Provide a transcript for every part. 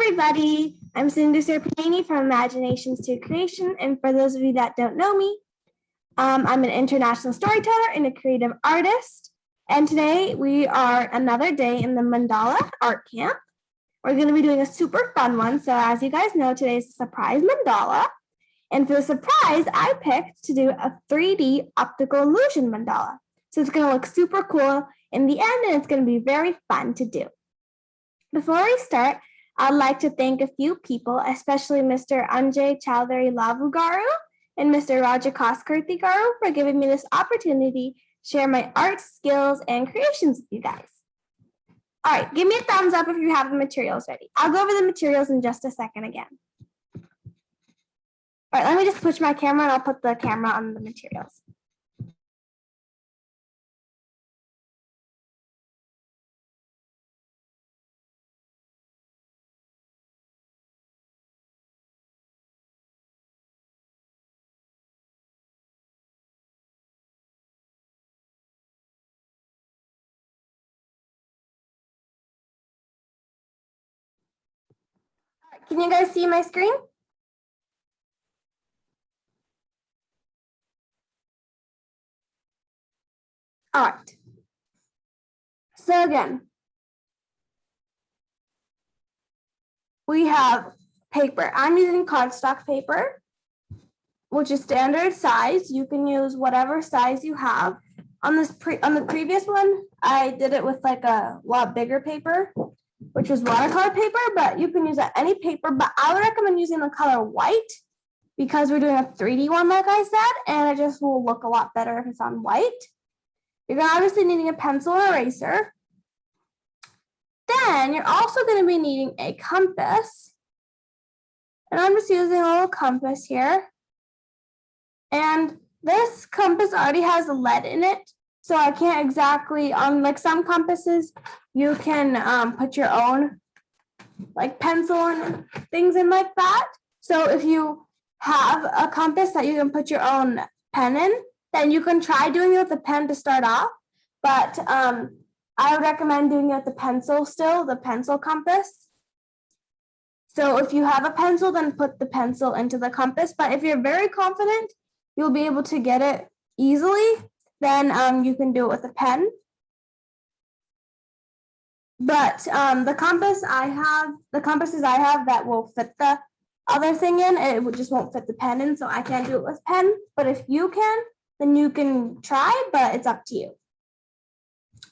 everybody, I'm SindhuTanaMandala from Imaginations to Creation, and for those of you that don't know me, I'm an international storyteller and a creative artist, and today we are another day in the mandala art camp. We're going to be doing a super fun one, so as you guys know, today is a surprise mandala, and for the surprise, I picked to do a 3D optical illusion mandala, so it's going to look super cool in the end, and it's going to be very fun to do. Before we start, I'd like to thank a few people, especially Mr. Anjay Chowdhury Lavugaru and Mr. Rajakaskurthi Garu for giving me this opportunity to share my art skills and creations with you guys. All right, give me a thumbs up if you have the materials ready. I'll go over the materials in just a second again. All right, let me just switch my camera and I'll put the camera on the materials. Can you guys see my screen? All right. So again, we have paper. I'm using cardstock paper, which is standard size. You can use whatever size you have. On the previous one, I did it with like a lot bigger paper, which was watercolor paper, but you can use any paper, but I would recommend using the color white because we're doing a 3D one, like I said, and it just will look a lot better if it's on white. You're obviously needing a pencil and eraser. Then you're also going to be needing a compass. And I'm just using a little compass here. And this compass already has a lead in it. So I can't exactly, on like some compasses, you can put your own like pencil and things in like that. So if you have a compass that you can put your own pen in, then you can try doing it with a pen to start off. But I would recommend doing it with the pencil still, the pencil compass. So if you have a pencil, then put the pencil into the compass. But if you're very confident you'll be able to get it easily, then you can do it with a pen. But the compasses I have that will fit the other thing in, it just won't fit the pen in, so I can't do it with pen. But if you can, then you can try, but it's up to you.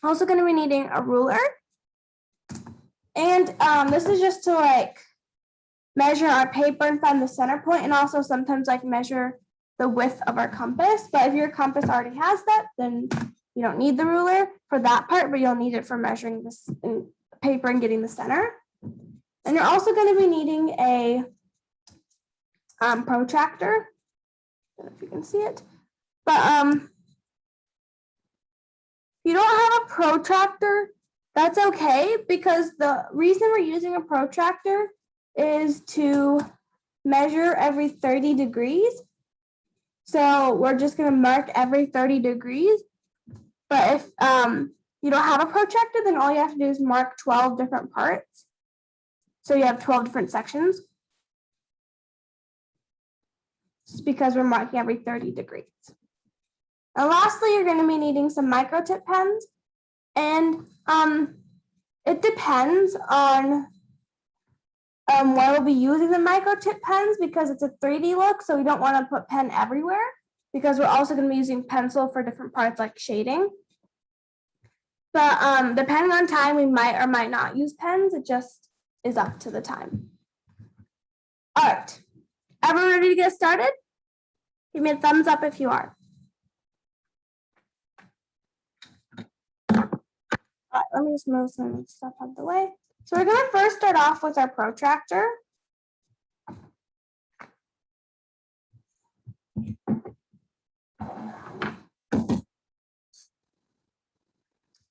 Also going to be needing a ruler. And this is just to like measure our paper and find the center point, and also sometimes like measure the width of our compass. But if your compass already has that, then you don't need the ruler for that part, but you'll need it for measuring this in paper and getting the center. And you're also going to be needing a protractor. I don't know if you can see it, but if you don't have a protractor, that's okay, because the reason we're using a protractor is to measure every 30 degrees. So we're just going to mark every 30 degrees. But if you don't have a protractor, then all you have to do is mark 12 different parts. So you have 12 different sections. Just because we're marking every 30 degrees. And lastly, you're going to be needing some microtip pens. And it depends on where we'll be using the microtip pens, because it's a 3D look, so we don't want to put pen everywhere, because we're also going to be using pencil for different parts like shading. But depending on time, we might or might not use pens. It just is up to the time. All right, everyone ready to get started? Give me a thumbs up if you are. All right, let me just move some stuff out of the way. So we're going to first start off with our protractor.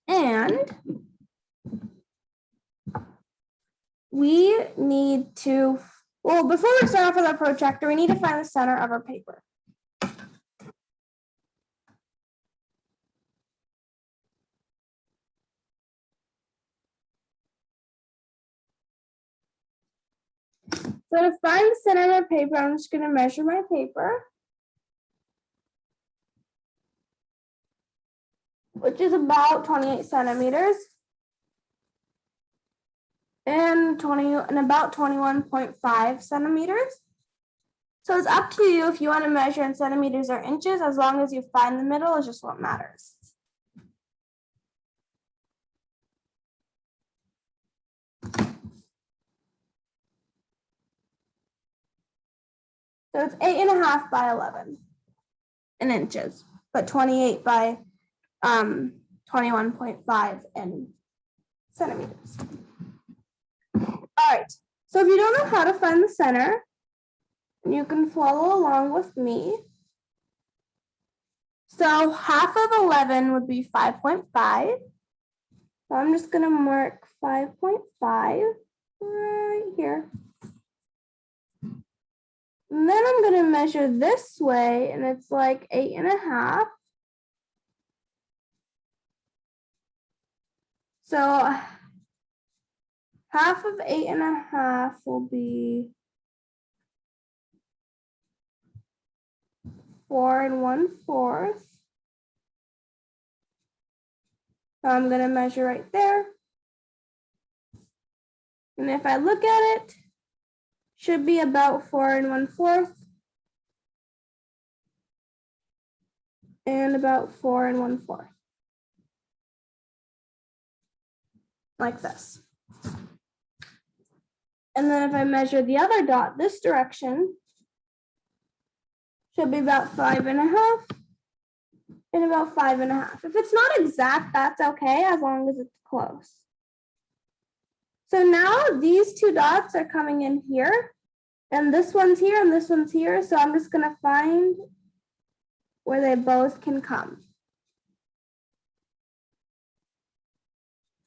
And we need to, well, before we start off with our protractor, we need to find the center of our paper. So to find the center of my paper, I'm just going to measure my paper, which is about 28 centimeters and about 21.5 centimeters. So it's up to you if you want to measure in centimeters or inches, as long as you find the middle is just what matters. So it's 8.5 by 11 in inches, but 28 by 21.5 in centimeters. All right, so if you don't know how to find the center, you can follow along with me. So half of 11 would be 5.5. So I'm just gonna mark 5.5 right here. And then I'm gonna measure this way, and it's like 8.5. So half of 8.5 will be 4 1/4. So I'm going to measure right there. And if I look at it, should be about 4 1/4 and about 4 1/4. Like this. And then if I measure the other dot this direction, should be about 5.5 and about 5.5. If it's not exact, that's okay, as long as it's close. So now these two dots are coming in here, and this one's here and this one's here. So I'm just gonna find where they both can come.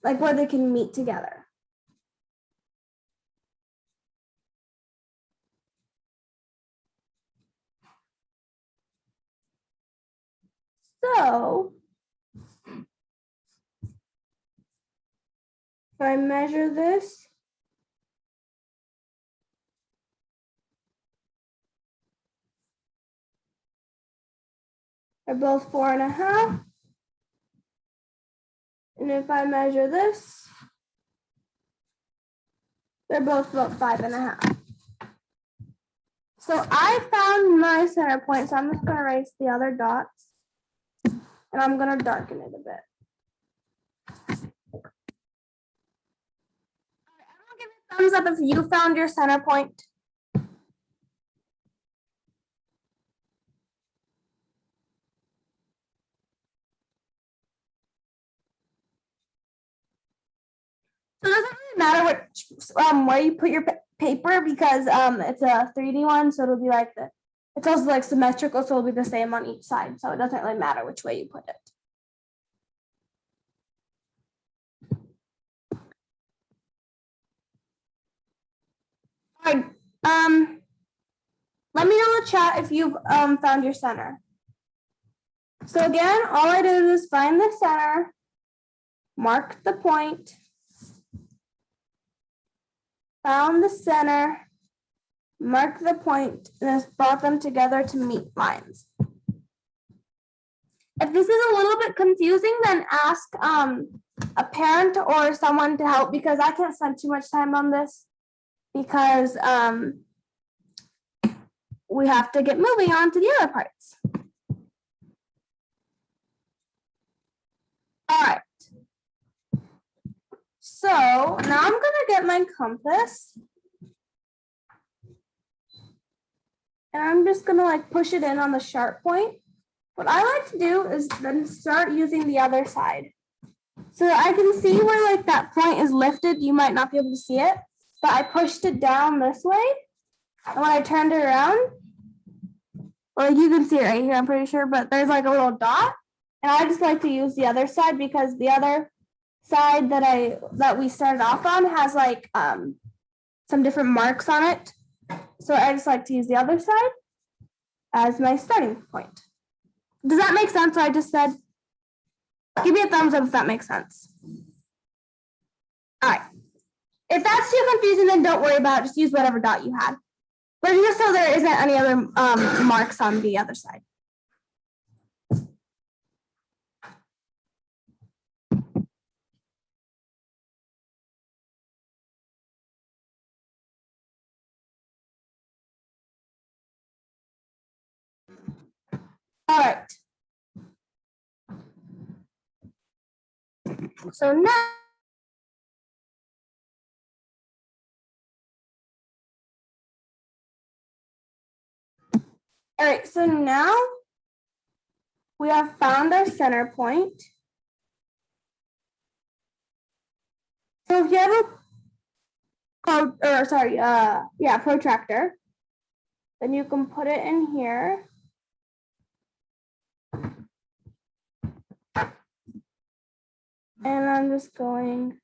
Like where they can meet together. So if I measure this, they're both 4.5. And if I measure this, they're both about 5.5. So I found my center point, so I'm just gonna erase the other dots and I'm gonna darken it a bit. Everyone give me a thumbs up if you found your center point. So it doesn't really matter which where you put your paper, because it's a 3D one, so it'll be like it's also like symmetrical, so it'll be the same on each side. So it doesn't really matter which way you put it. All right. Let me know in the chat if you've found your center. So again, all I did was find the center, mark the point, found the center, mark the point, and just brought them together to meet lines. If this is a little bit confusing, then ask a parent or someone to help, because I can't spend too much time on this, because we have to get moving on to the other parts. All right. So now I'm gonna get my compass, and I'm just gonna like push it in on the sharp point. What I like to do is then start using the other side. So I can see where like that point is lifted. You might not be able to see it, but I pushed it down this way. And when I turned it around, well, you can see it right here, I'm pretty sure, but there's like a little dot. And I just like to use the other side, because the other side that we started off on has like some different marks on it. So I just like to use the other side as my starting point. Does that make sense what I just said? Give me a thumbs up if that makes sense. All right. If that's too confusing, then don't worry about it. Just use whatever dot you had. But just so there isn't any other marks on the other side. All right. So now, all right, so now we have found our center point. So if you have a protractor, then you can put it in here. And I'm just going to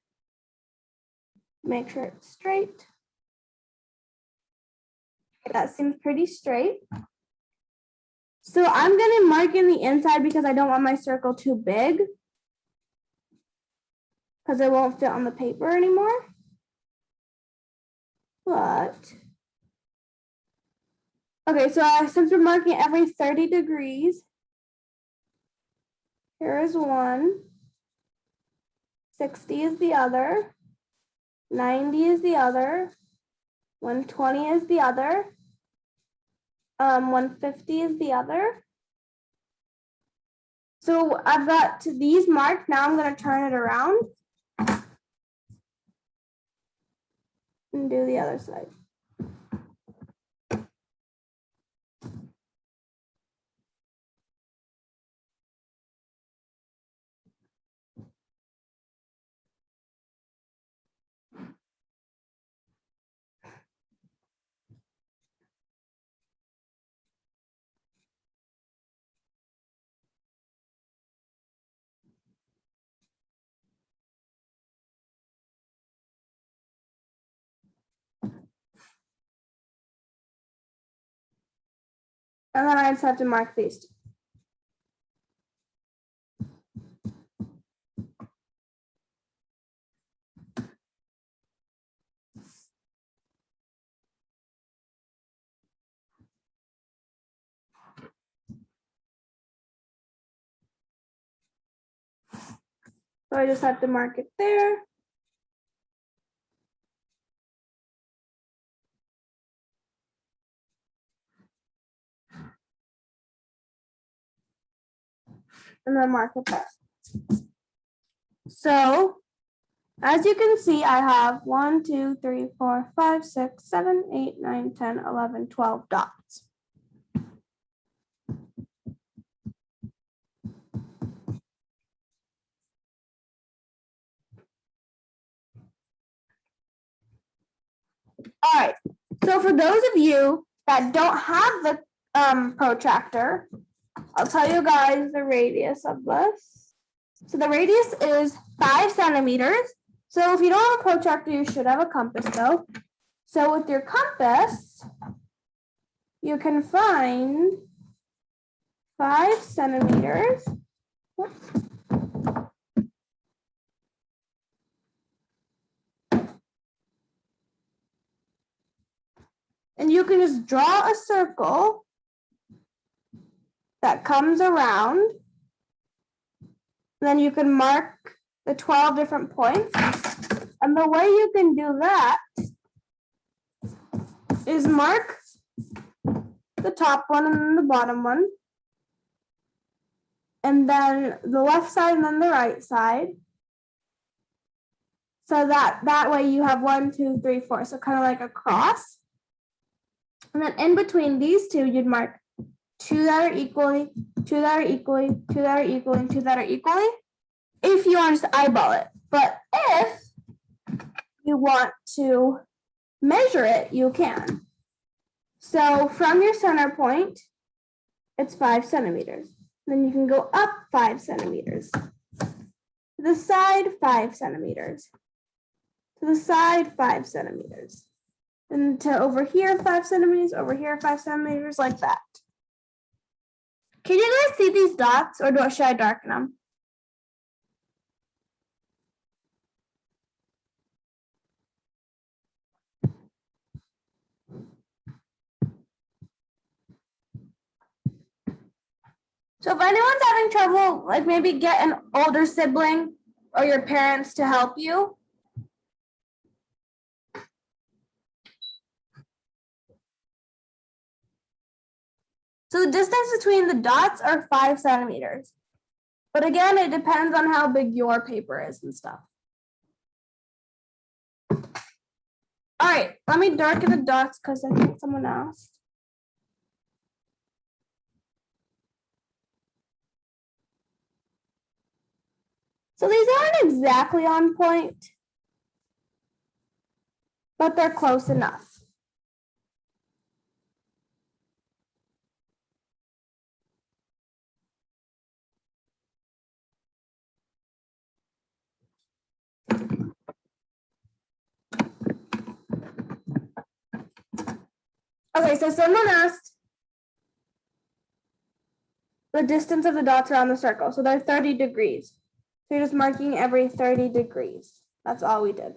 make sure it's straight. That seems pretty straight. So I'm going to mark in the inside because I don't want my circle too big, because it won't fit on the paper anymore. But, okay, so since we're marking every 30 degrees, here is one, 60 is the other, 90 is the other, 120 is the other, 150 is the other. So I've got these marked. Now I'm going to turn it around and do the other side. And then I just have to mark these two. So I just have to mark it there. And then mark it there. So as you can see, I have 1, 2, 3, 4, 5, 6, 7, 8, 9, 10, 11, 12 dots. All right, so for those of you that don't have the protractor, I'll tell you guys the radius of this. So the radius is 5 centimeters. So if you don't have a protractor, you should have a compass though. So with your compass, you can find 5 centimeters. Whoops. And you can just draw a circle that comes around. Then you can mark the 12 different points. And the way you can do that is mark the top one and then the bottom one. And then the left side and then the right side. So that way you have 1, 2, 3, 4. So kind of like a cross. And then in between these two, you'd mark 2 that are equally, 2 that are equally, 2 that are equally, and 2 that are equally, if you want to eyeball it. But if you want to measure it, you can. So from your center point, it's 5 centimeters. Then you can go up 5 centimeters. To the side, 5 centimeters. To the side, 5 centimeters. And to over here, 5 centimeters, over here, 5 centimeters, like that. Can you guys see these dots, or should I darken them? So if anyone's having trouble, like maybe get an older sibling or your parents to help you. So the distance between the dots are 5 centimeters. But again, it depends on how big your paper is and stuff. All right, let me darken the dots because I think someone asked. So these aren't exactly on point, but they're close enough. Okay, so someone asked the distance of the dots around the circle. So they're 30 degrees. So you're just marking every 30 degrees. That's all we did.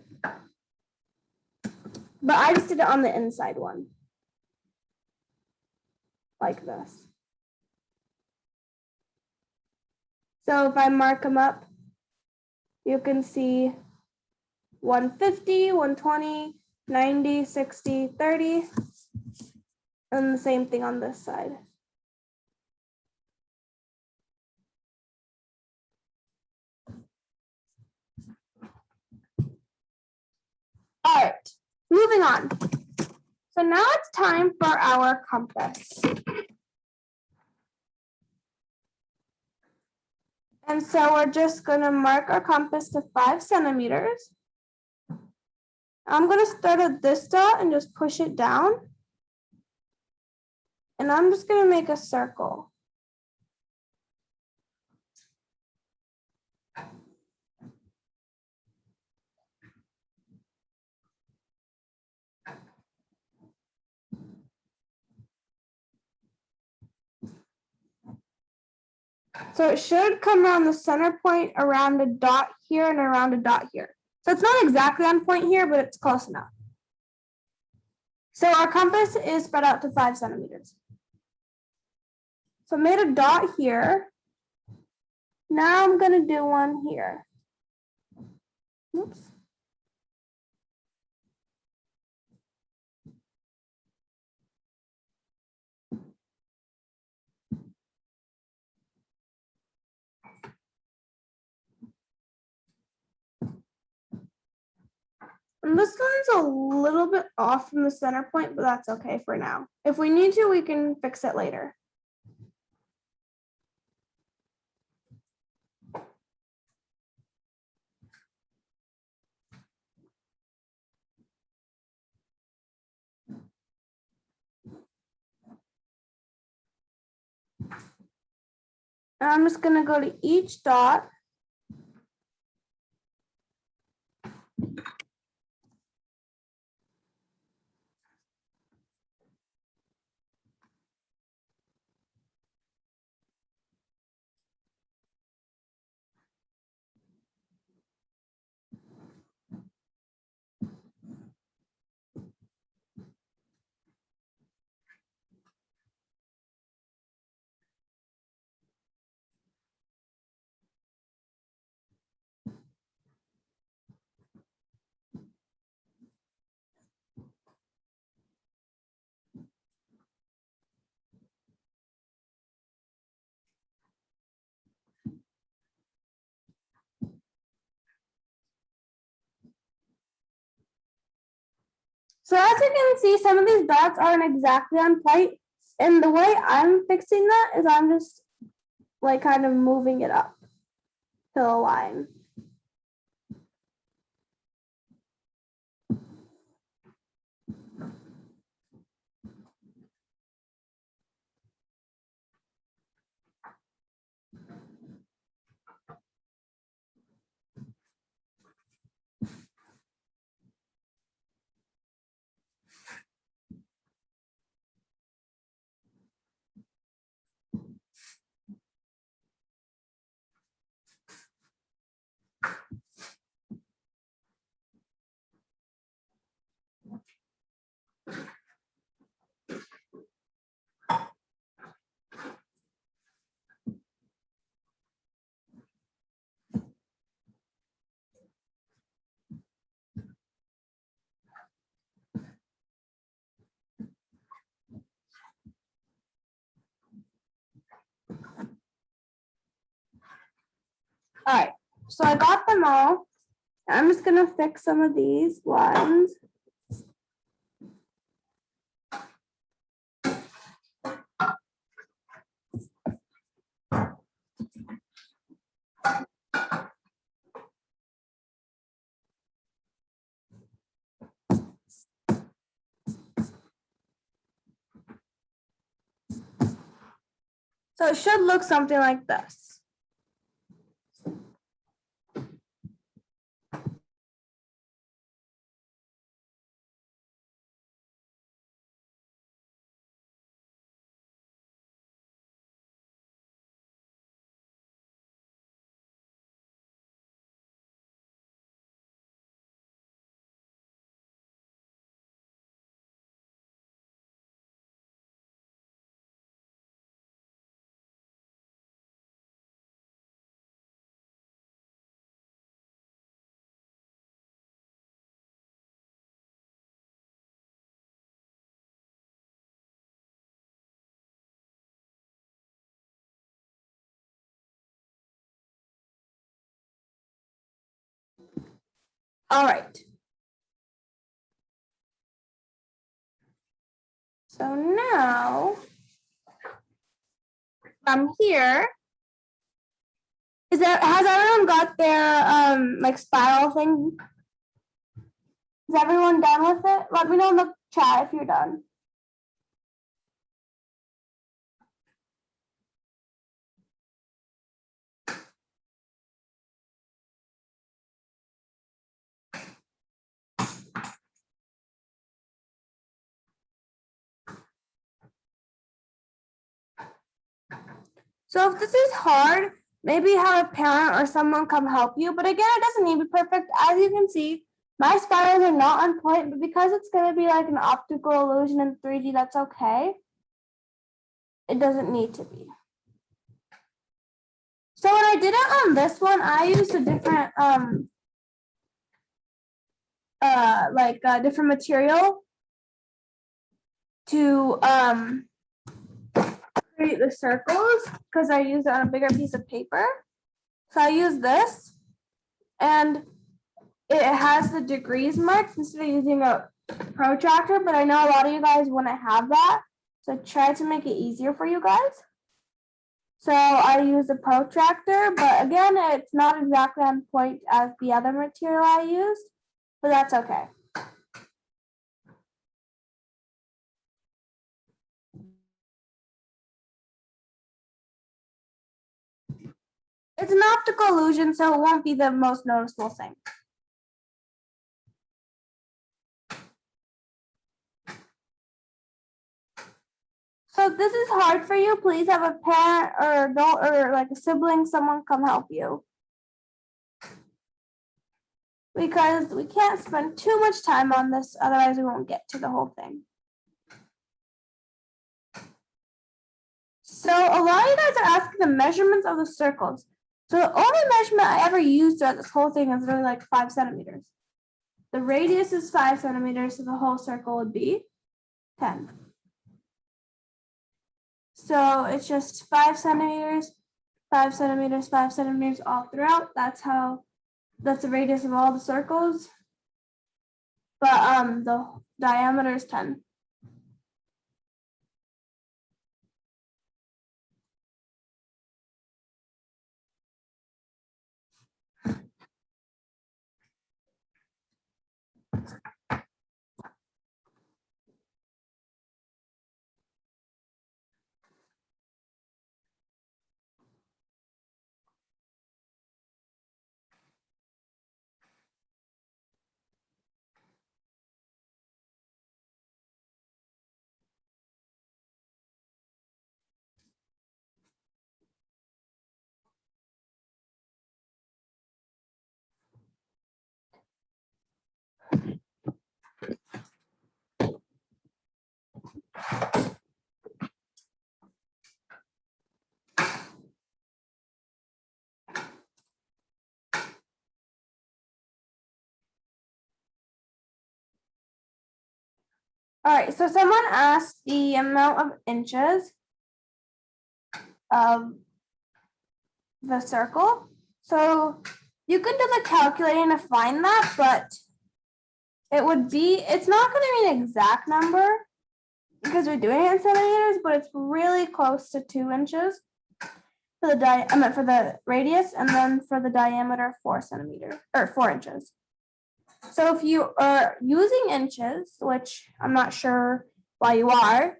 But I just did it on the inside one. Like this. So if I mark them up, you can see 150, 120, 90, 60, 30. And the same thing on this side. All right, moving on. So now it's time for our compass. And so we're just going to mark our compass to 5 centimeters. I'm going to start at this dot and just push it down. And I'm just going to make a circle. So it should come around the center point, around a dot here and around a dot here. So it's not exactly on point here, but it's close enough. So our compass is spread out to 5 centimeters. So I made a dot here. Now I'm going to do one here. Oops. And this one's a little bit off from the center point, but that's okay for now. If we need to, we can fix it later. And I'm just going to go to each dot. So as you can see, some of these dots aren't exactly on point. And the way I'm fixing that is I'm just like kind of moving it up to a line. All right, so I got them all. I'm just gonna fix some of these lines. So it should look something like this. All right. So now from here, has everyone got their like spiral thing? Is everyone done with it? Let me know in the chat if you're done. So if this is hard, maybe have a parent or someone come help you. But again, it doesn't need to be perfect. As you can see, my spirals are not on point, but because it's going to be like an optical illusion in 3D, that's okay. It doesn't need to be. So when I did it on this one, I used a different different material to create the circles because I used it on a bigger piece of paper. So I use this, and it has the degrees marked instead of using a protractor, but I know a lot of you guys want to have that. So I try to make it easier for you guys. So I use a protractor, but again, it's not exactly on point as the other material I used, but that's okay. It's an optical illusion, so it won't be the most noticeable thing. So if this is hard for you, please have a parent or adult or like a sibling, someone come help you. Because we can't spend too much time on this, otherwise we won't get to the whole thing. So a lot of you guys are asking the measurements of the circles. So the only measurement I ever used throughout this whole thing is really like 5 centimeters. The radius is 5 centimeters, so the whole circle would be 10. So it's just 5 centimeters, 5 centimeters, 5 centimeters all throughout. That's the radius of all the circles. But the diameter is 10. All right, so someone asked the amount of inches of the circle. So you could do the calculating to find that, but it's not going to be an exact number because we're doing it in centimeters, but it's really close to 2 inches for the radius, and then for the diameter 4 inches. So if you are using inches, which I'm not sure why you are,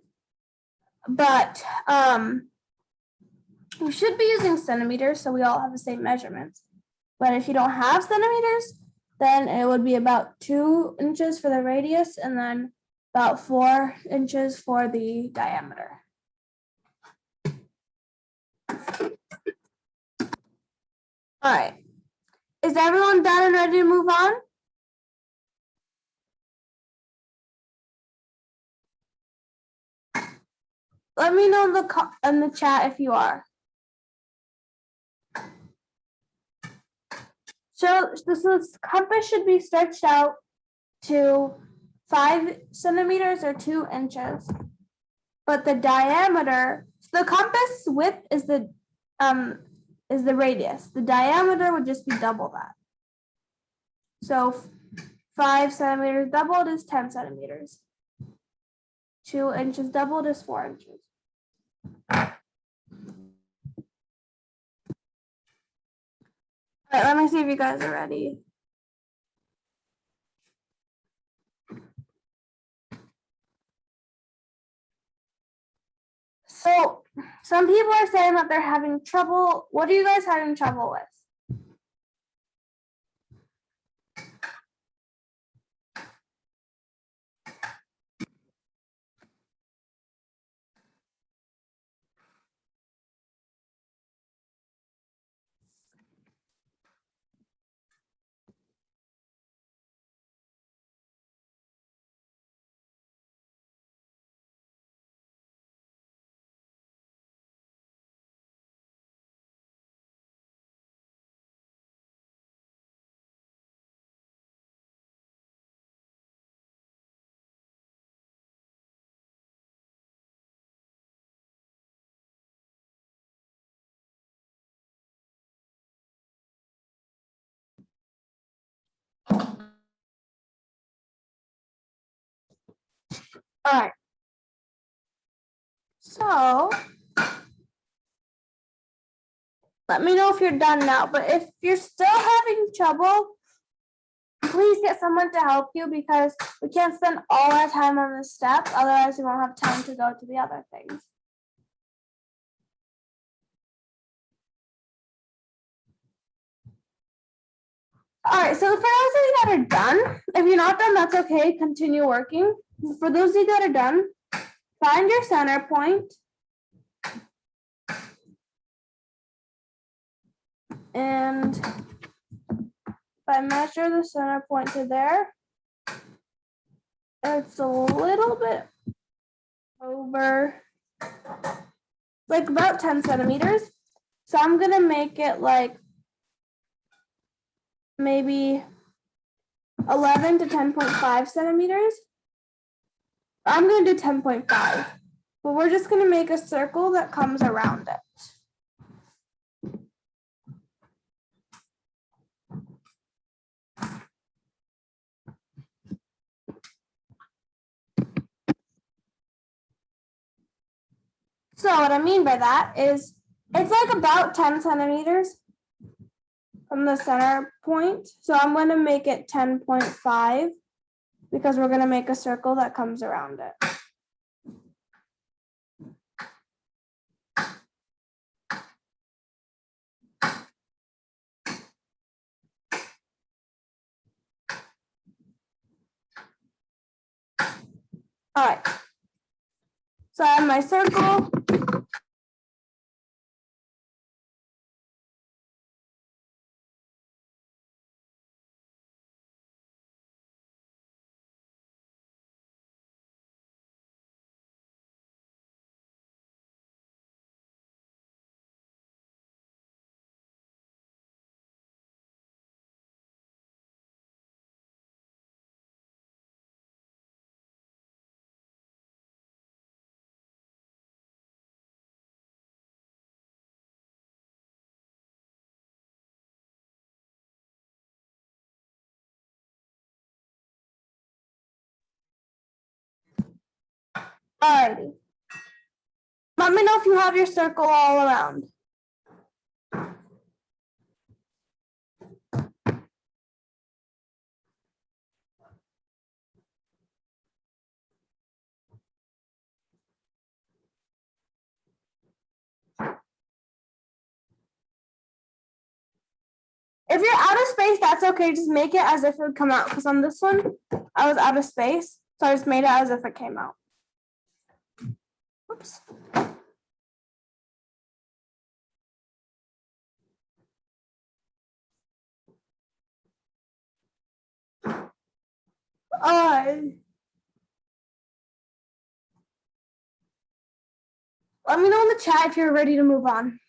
but you should be using centimeters so we all have the same measurements. But if you don't have centimeters, then it would be about 2 inches for the radius and then about 4 inches for the diameter. All right. Is everyone done and ready to move on? Let me know in the chat if you are. So this compass should be stretched out to 5 centimeters or 2 inches. But the diameter, the compass width is the radius. The diameter would just be double that. So 5 centimeters doubled is 10 centimeters. 2 inches doubled is 4 inches. All right, let me see if you guys are ready. So some people are saying that they're having trouble. What are you guys having trouble with? All right. So let me know if you're done now, but if you're still having trouble, please get someone to help you because we can't spend all our time on this step. Otherwise, we won't have time to go to the other things. All right, so for those of you that are done, if you're not done, that's okay. Continue working. For those of you that are done, find your center point. And if I measure the center point to there, it's a little bit over, like about 10 centimeters. So I'm gonna make it like maybe 11 to 10.5 centimeters. I'm gonna do 10.5, but we're just gonna make a circle that comes around it. So what I mean by that is it's like about 10 centimeters from the center point. So I'm going to make it 10.5 because we're going to make a circle that comes around it. All right. So I have my circle. Alrighty. Let me know if you have your circle all around. If you're out of space, that's okay. Just make it as if it would come out. Because on this one, I was out of space. So I just made it as if it came out. Oops. Let me know in the chat if you're ready to move on.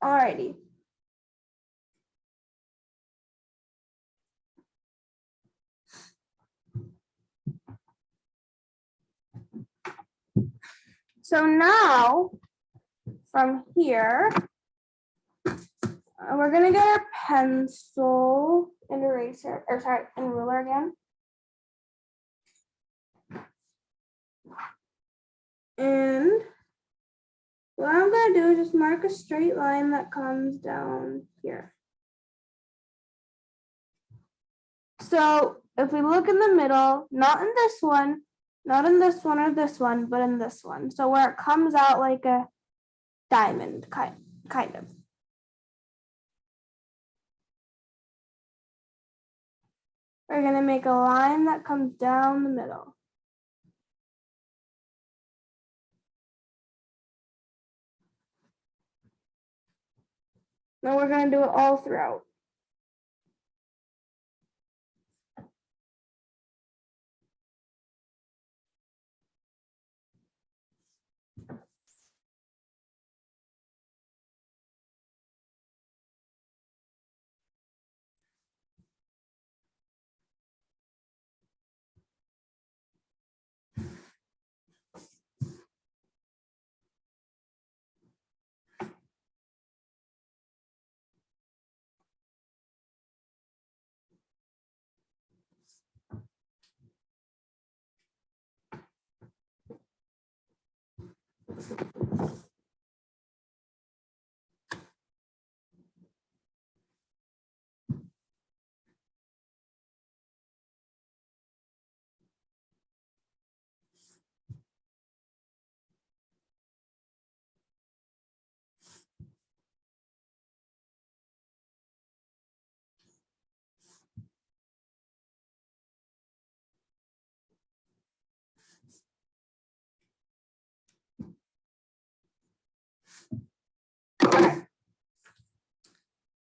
Alrighty. So now, from here, we're gonna get our pencil and eraser, or sorry, and ruler again. And what I'm gonna do is just mark a straight line that comes down here. So if we look in the middle, not in this one, not in this one or this one, but in this one. So where it comes out like a diamond, kind of. We're gonna make a line that comes down the middle. Now we're gonna do it all throughout.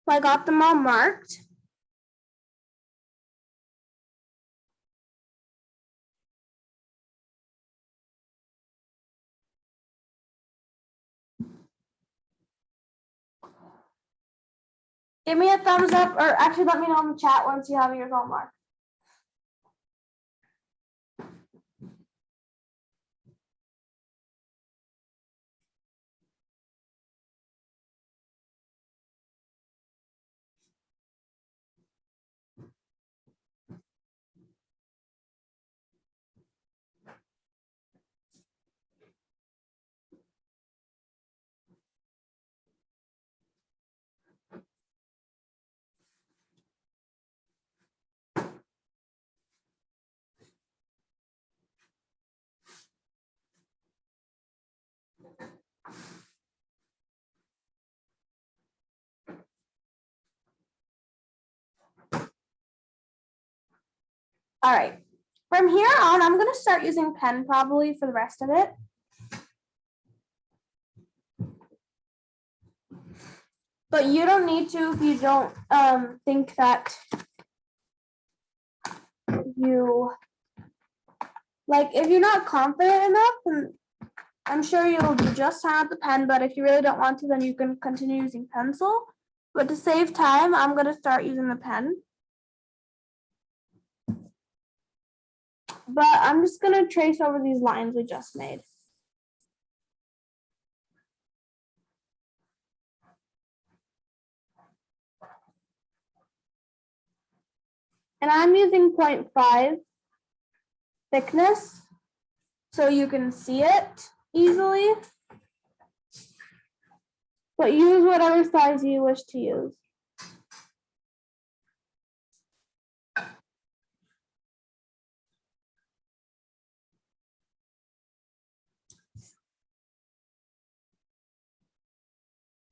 So I got them all marked. Give me a thumbs up, or actually let me know in the chat once you have yours all marked. All right. From here on, I'm going to start using pen probably for the rest of it. But you don't need to if you don't think that you Like if you're not confident enough, then I'm sure you'll do just fine with the pen, but if you really don't want to, then you can continue using pencil. But to save time, I'm gonna start using the pen. But I'm just gonna trace over these lines we just made. And I'm using 0.5 thickness, so you can see it easily. But use whatever size you wish to use.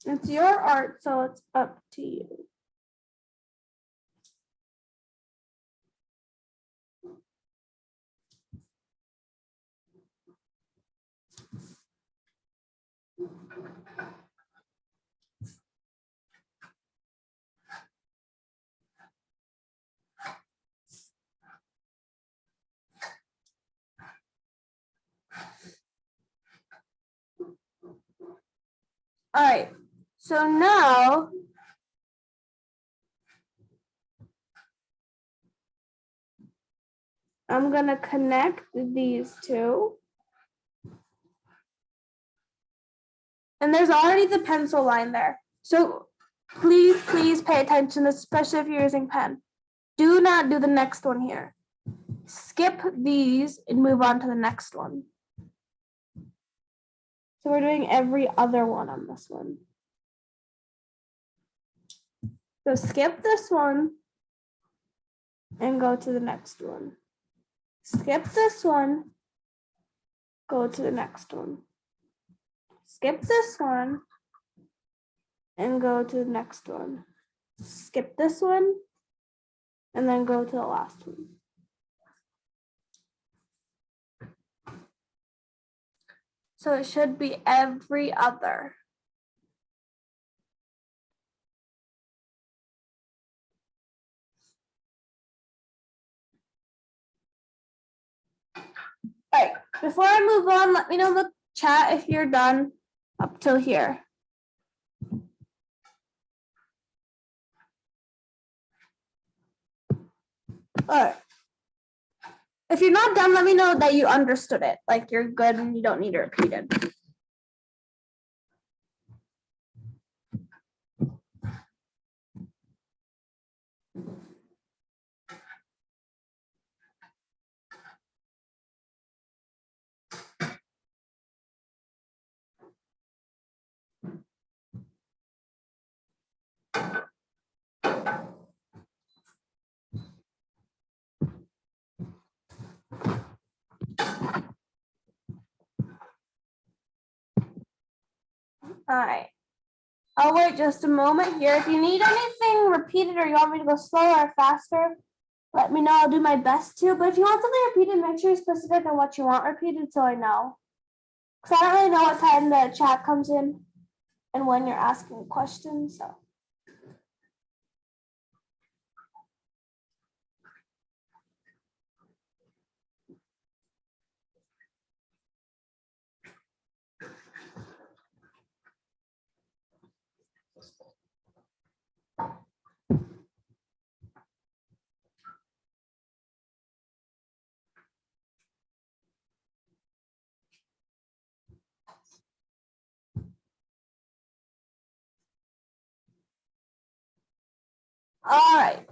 It's your art, so it's up to you. All right, so now I'm gonna connect these two. And there's already the pencil line there. So please pay attention, especially if you're using pen. Do not do the next one here. Skip these and move on to the next one. So we're doing every other one on this one. So skip this one and go to the next one. Skip this one, go to the next one. Skip this one and go to the next one. Skip this one and then go to the last one. So it should be every other. All right, before I move on, let me know in the chat if you're done up till here. All right. If you're not done, let me know that you understood it, like you're good and you don't need to repeat it. All right. I'll wait just a moment here. If you need anything repeated or you want me to go slower or faster, let me know. I'll do my best to. But if you want something repeated, make sure you're specific on what you want repeated so I know. Because I don't really know what time the chat comes in and when you're asking questions. So. All right.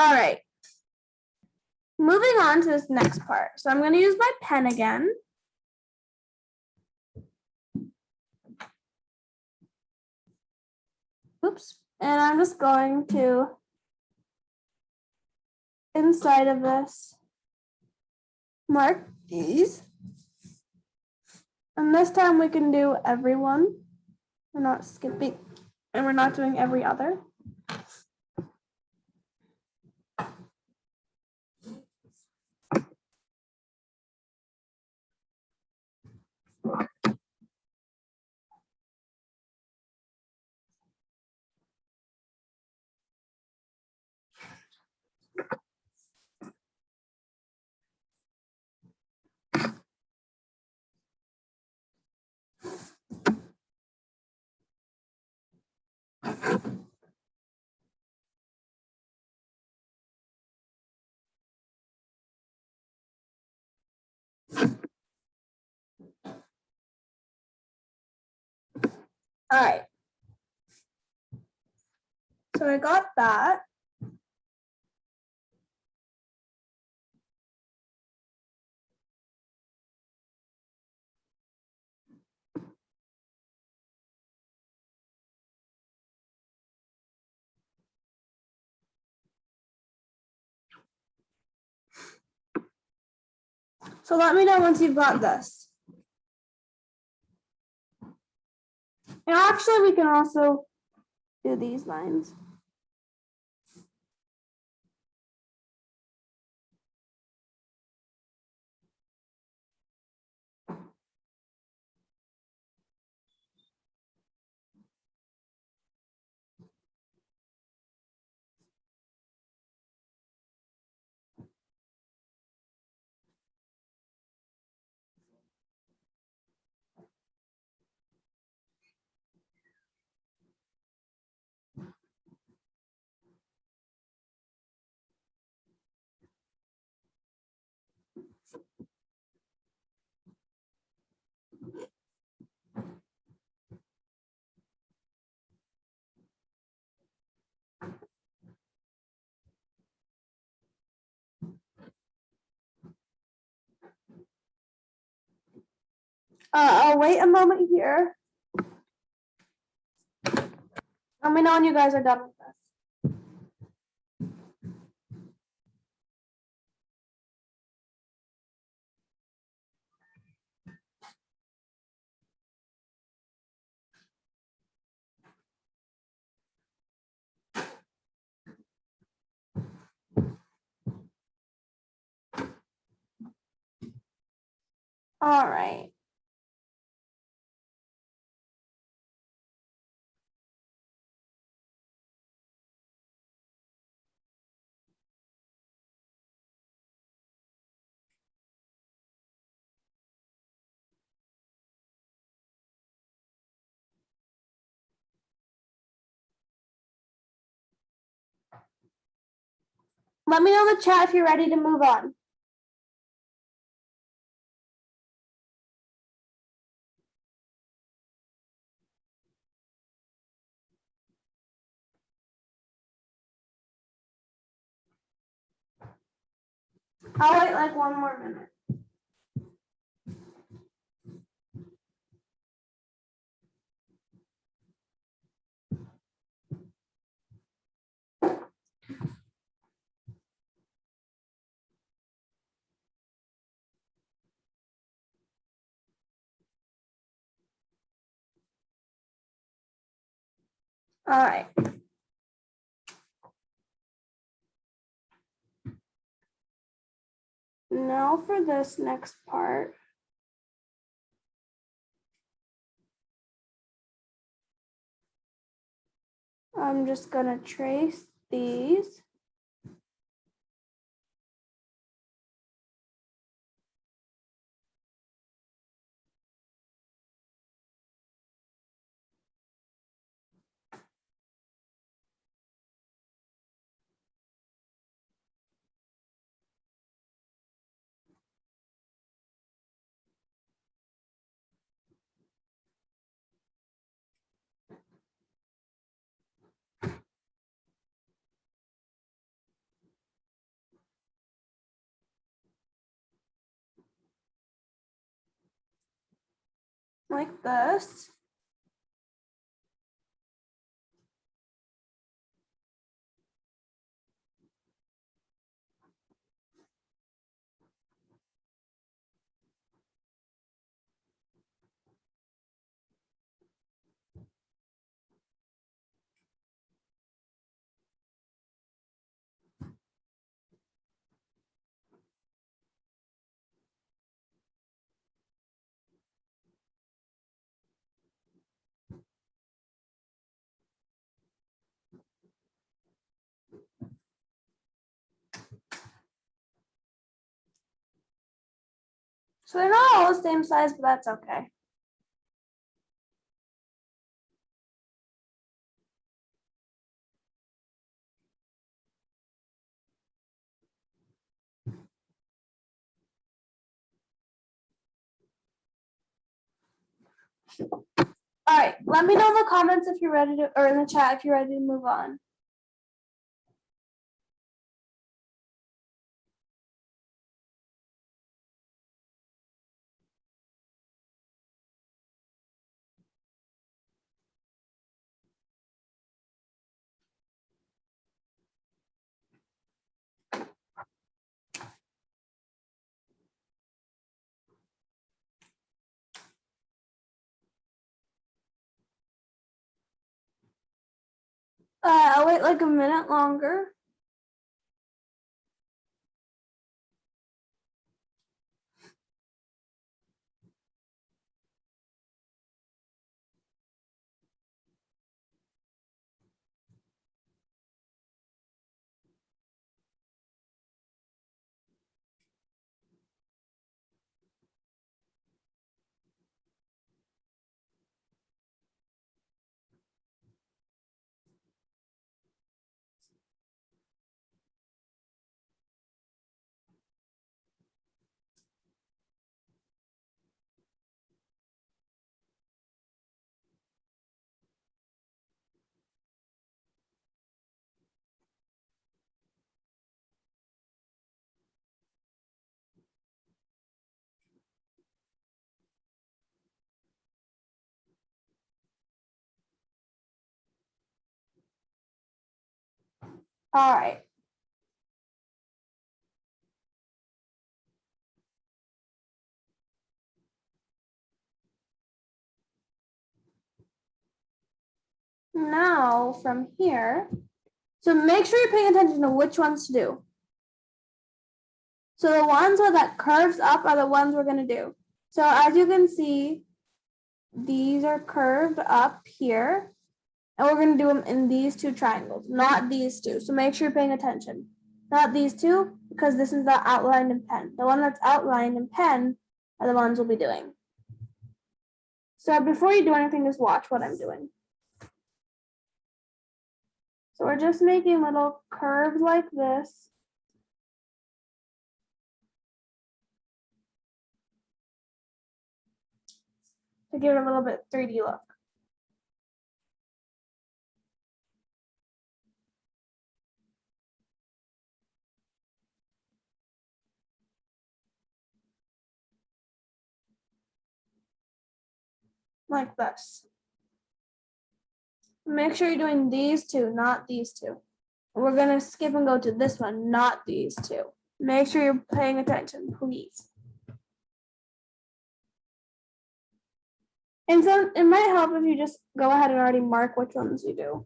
All right. Moving on to this next part. So I'm going to use my pen again. Oops. And I'm just going to, inside of this, mark these. And this time we can do everyone. We're not skipping, and we're not doing every other. All right. So I got that. So let me know once you've got this. And actually, we can also do these lines. I'll wait a moment here. Let me know when you guys are done with this. All right. Let me know in the chat if you're ready to move on. I'll wait like one more minute. All right. Now for this next part. I'm just gonna trace these. Like this. So they're not all the same size, but that's okay. All right, let me know in the comments if you're ready to, or in the chat if you're ready to move on. I'll wait like a minute longer. All right. Now from here, so make sure you're paying attention to which ones to do. So the ones where that curves up are the ones we're going to do. So as you can see, these are curved up here, and we're going to do them in these two triangles, not these two. So make sure you're paying attention. Not these two, because this is not outlined in pen. The one that's outlined in pen are the ones we'll be doing. So before you do anything, just watch what I'm doing. So we're just making little curves like this. To give it a little bit 3D look. Like this. Make sure you're doing these two, not these two. We're gonna skip and go to this one, not these two. Make sure you're paying attention, please. And so it might help if you just go ahead and already mark which ones you do.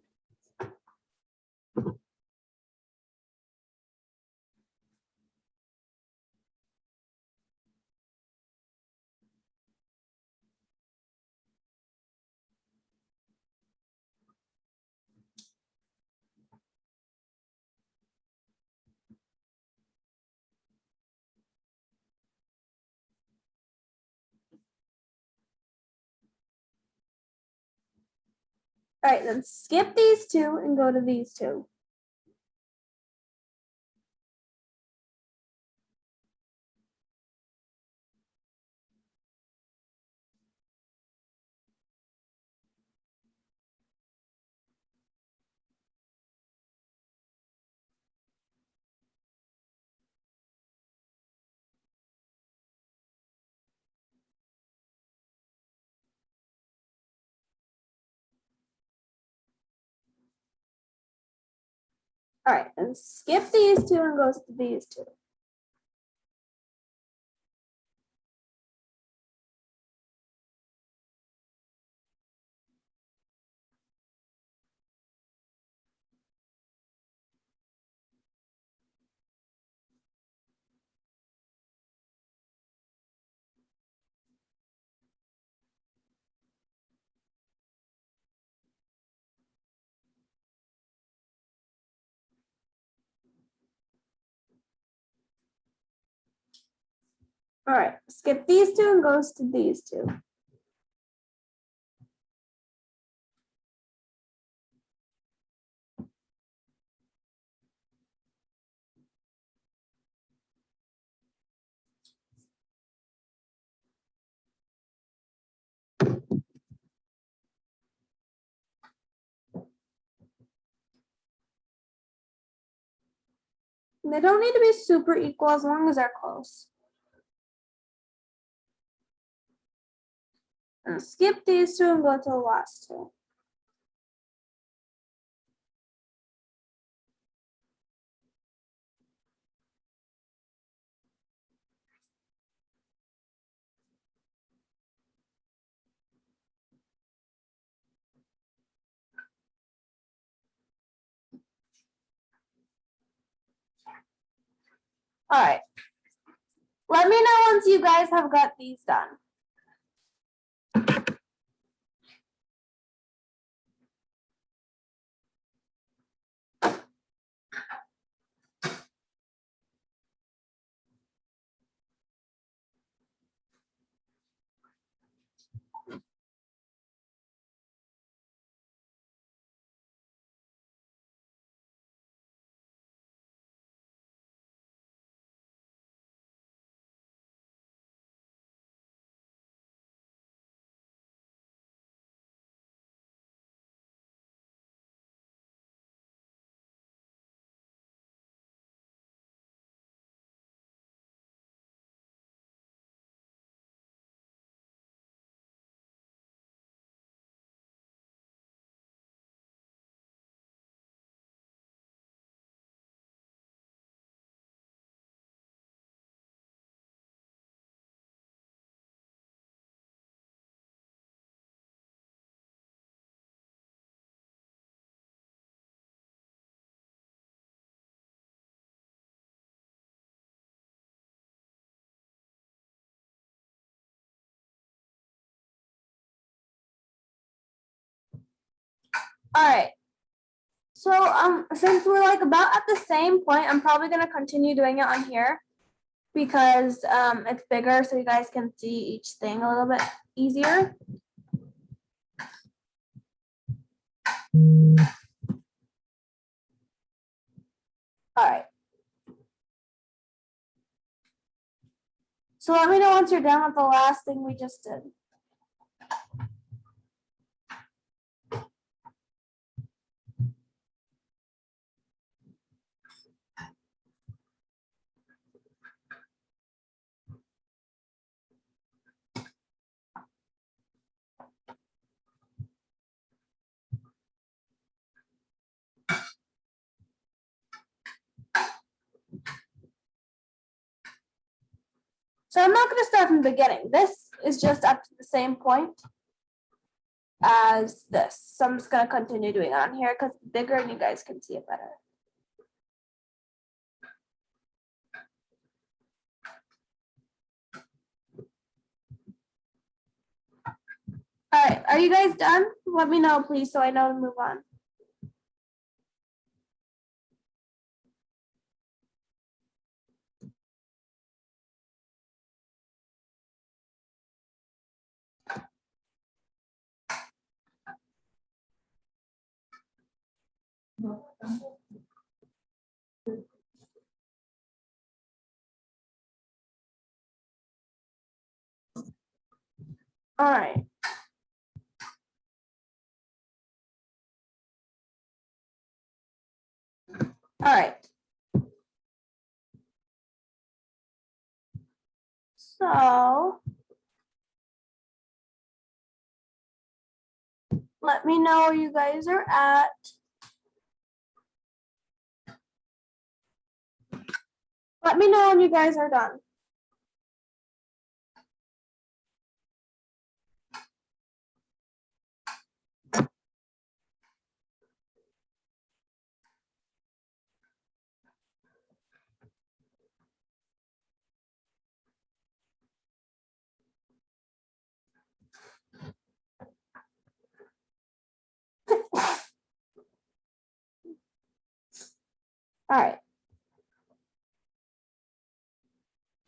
All right, then skip these two and go to these two. All right, and skip these two and go to these two. All right, skip these two and goes to these two. They don't need to be super equal as long as they're close. And skip these two and go to the last two. All right. Let me know once you guys have got these done. All right. So since we're like about at the same point, I'm probably gonna continue doing it on here because it's bigger so you guys can see each thing a little bit easier. All right. So let me know once you're done with the last thing we just did. So I'm not going to start from the beginning. This is just up to the same point as this. So I'm just going to continue doing it on here because it's bigger and you guys can see it better. All right, are you guys done? Let me know, please, so I know to move on. All right. All right. So let me know where you guys are at. Let me know when you guys are done. All right.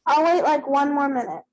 I'll wait like 1 more minute.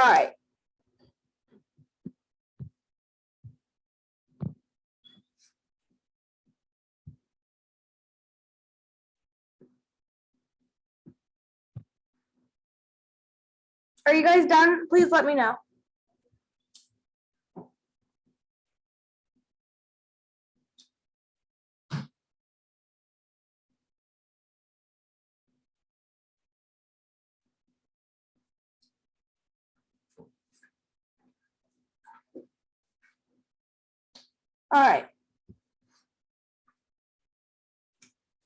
All right. Are you guys done? Please let me know. All right.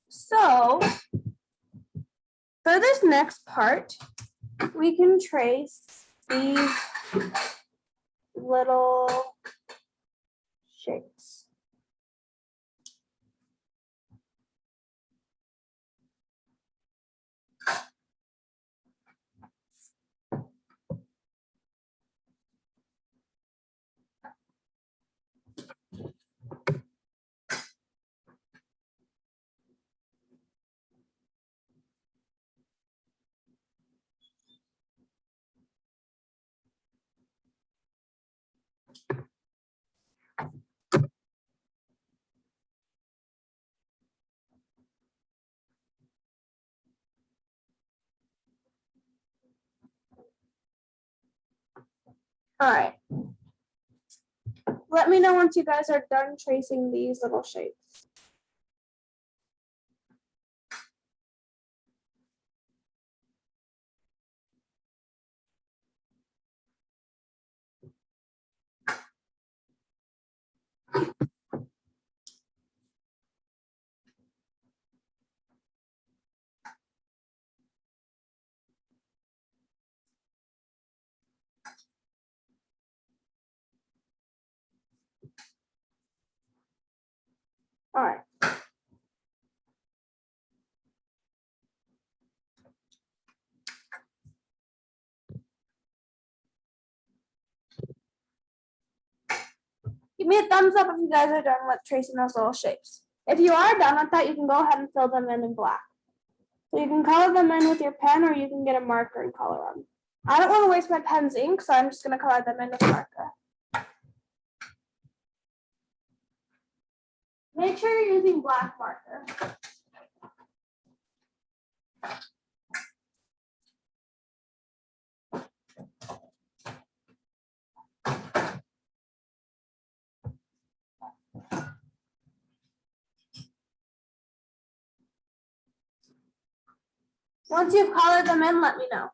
So for this next part, we can trace these little shapes. All right. Let me know once you guys are done tracing these little shapes. All right. Give me a thumbs up if you guys are done with tracing those little shapes. If you are done with that, you can go ahead and fill them in black. So you can color them in with your pen, or you can get a marker and color them. I don't want to waste my pen's ink, so I'm just going to color them in with marker. Make sure you're using black marker. Once you've colored them in, let me know.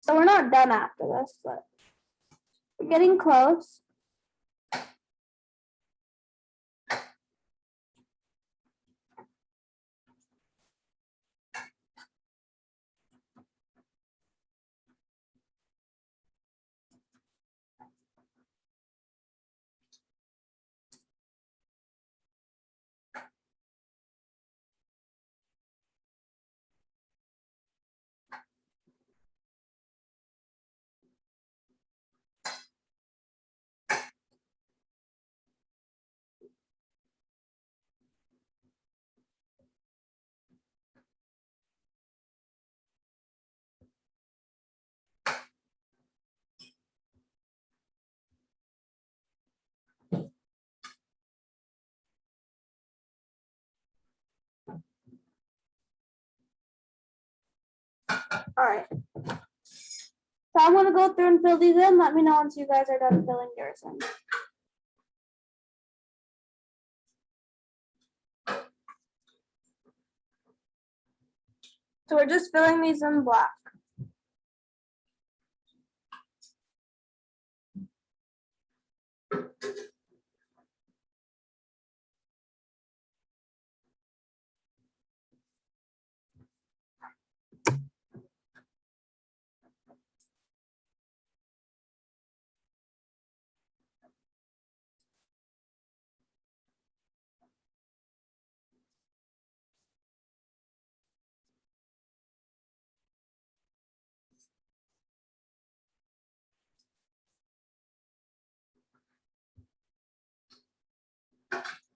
So we're not done after this, but we're getting close. All right. So I'm going to go through and fill these in. Let me know once you guys are done filling yours in. So we're just filling these in black.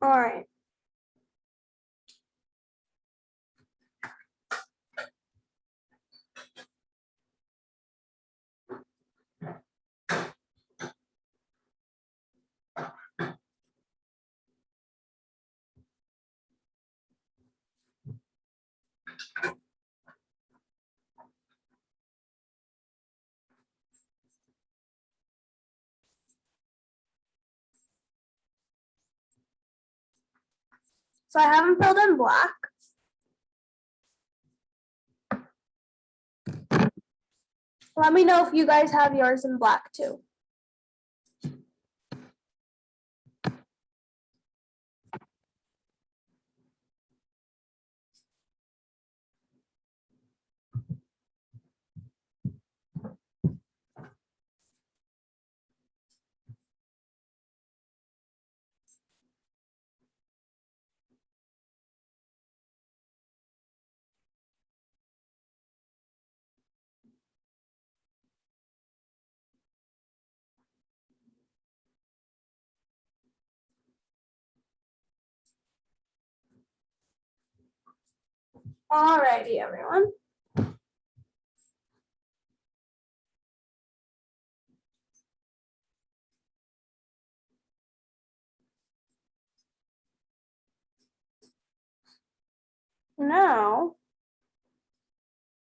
All right. So I have them filled in black. Let me know if you guys have yours in black too. All righty, everyone. Now,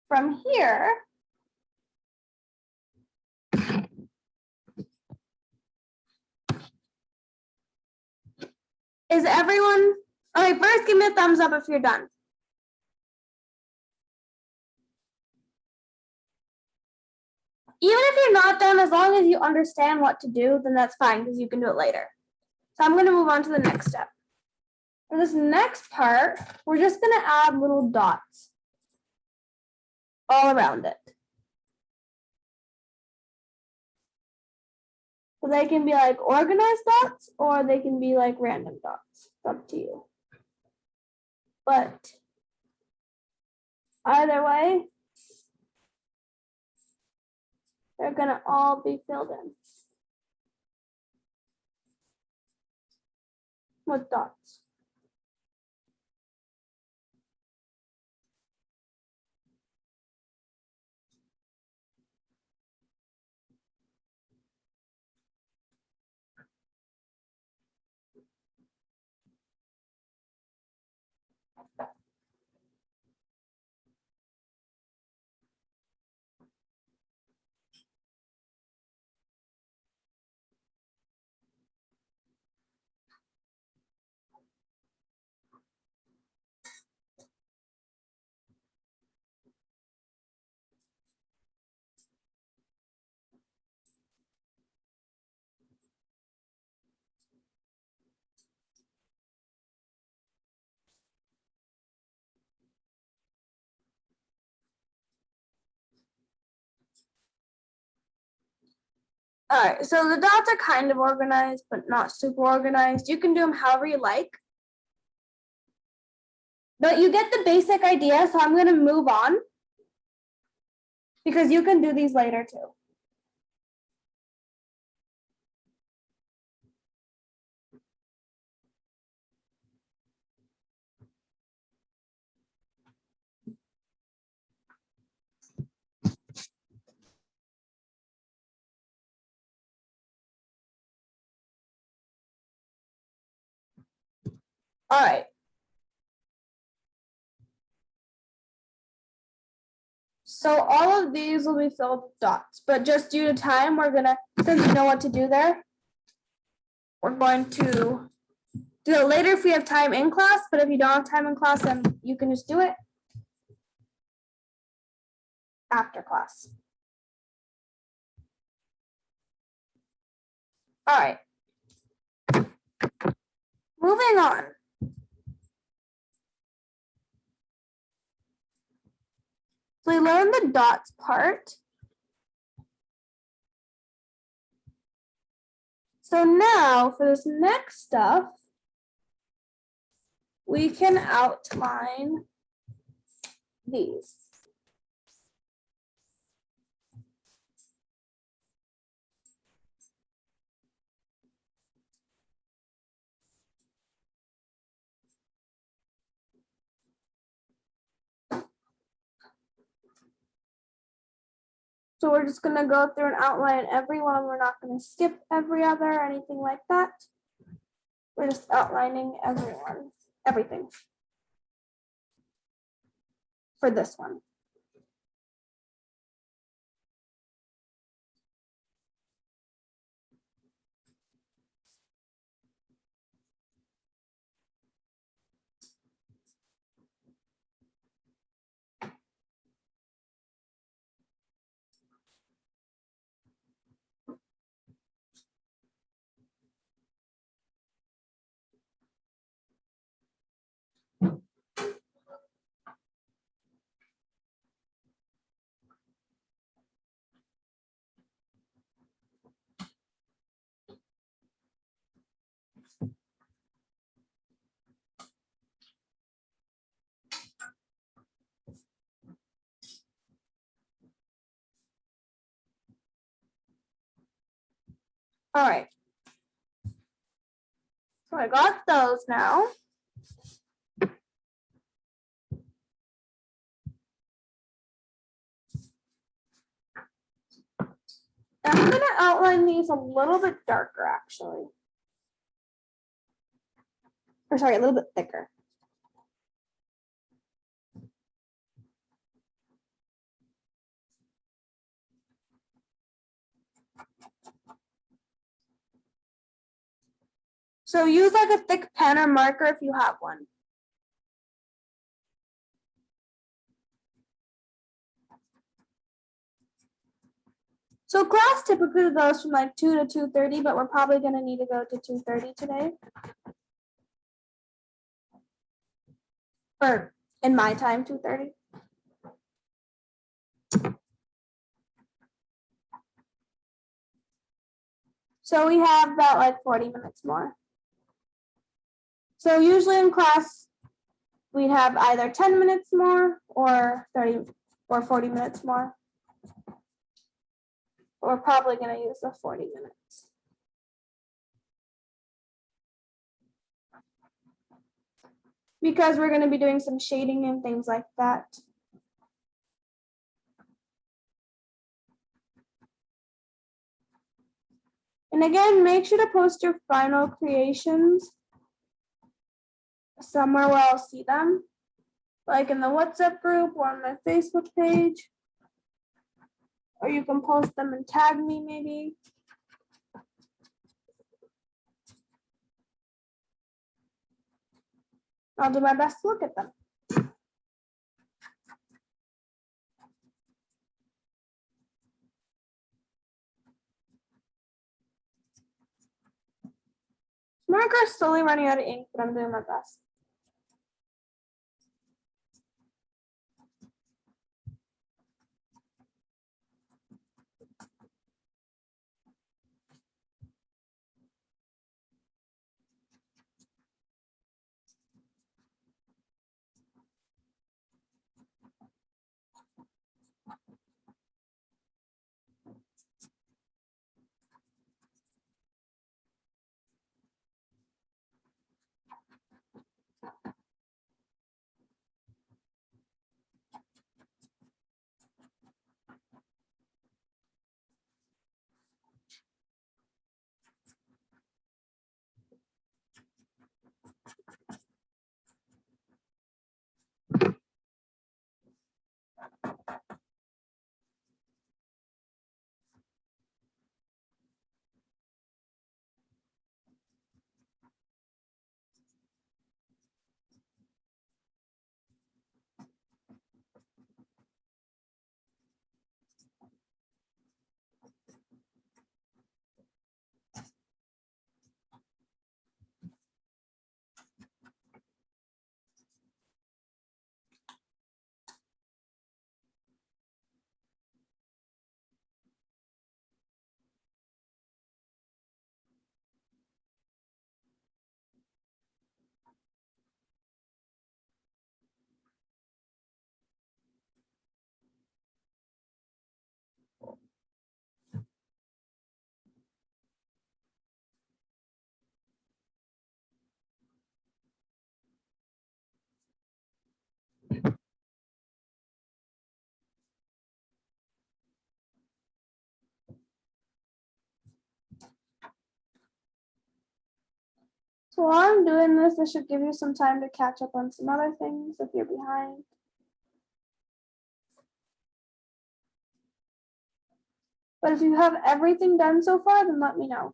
from here, is everyone, okay, first give me a thumbs up if you're done. Even if you're not done, as long as you understand what to do, then that's fine because you can do it later. So I'm going to move on to the next step. For this next part, we're just going to add little dots all around it. So they can be like organized dots or they can be like random dots. It's up to you. But either way, they're going to all be filled in with dots. All right, so the dots are kind of organized, but not super organized. You can do them however you like. But you get the basic idea, so I'm going to move on because you can do these later too. All right. So all of these will be filled with dots, but just due to time, we're gonna, since you know what to do there, we're going to do it later if we have time in class, but if you don't have time in class, then you can just do it after class. All right. Moving on. So we learned the dots part. So now for this next stuff, we can outline these. So we're just gonna go through and outline every one. We're not gonna skip every other or anything like that. We're just outlining everyone, everything for this one. All right. So I got those now. I'm gonna outline these a little bit darker actually. Or sorry, a little bit thicker. So use like a thick pen or marker if you have one. So class typically goes from like 2 to 2:30, but we're probably gonna need to go to 2:30 today. Or in my time, 2:30. So we have about like 40 minutes more. So usually in class, we'd have either 10 minutes more or 30 or 40 minutes more. We're probably gonna use the 40 minutes. Because we're gonna be doing some shading and things like that. And again, make sure to post your final creations somewhere where I'll see them, like in the WhatsApp group or on my Facebook page. Or you can post them and tag me maybe. I'll do my best to look at them. Marker is slowly running out of ink, but I'm doing my best. So while I'm doing this, this should give you some time to catch up on some other things if you're behind. But if you have everything done so far, then let me know.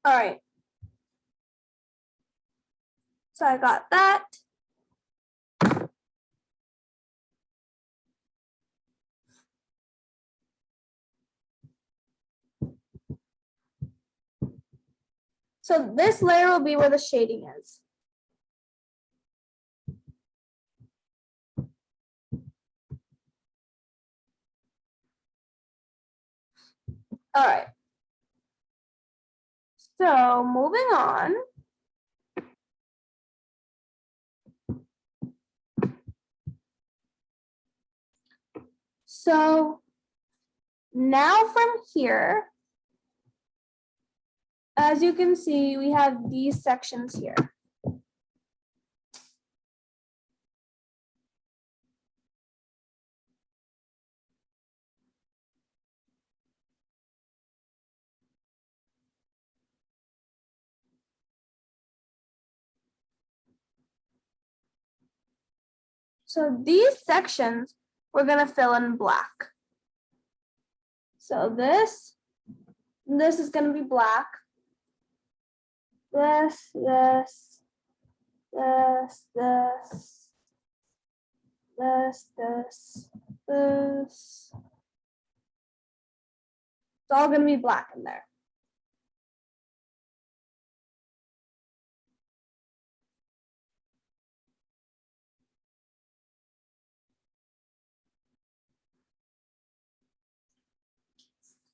All right. So I got that. So this layer will be where the shading is. All right. So moving on. So now from here, as you can see, we have these sections here. So these sections we're going to fill in black. So this is going to be black. This. It's all going to be black in there.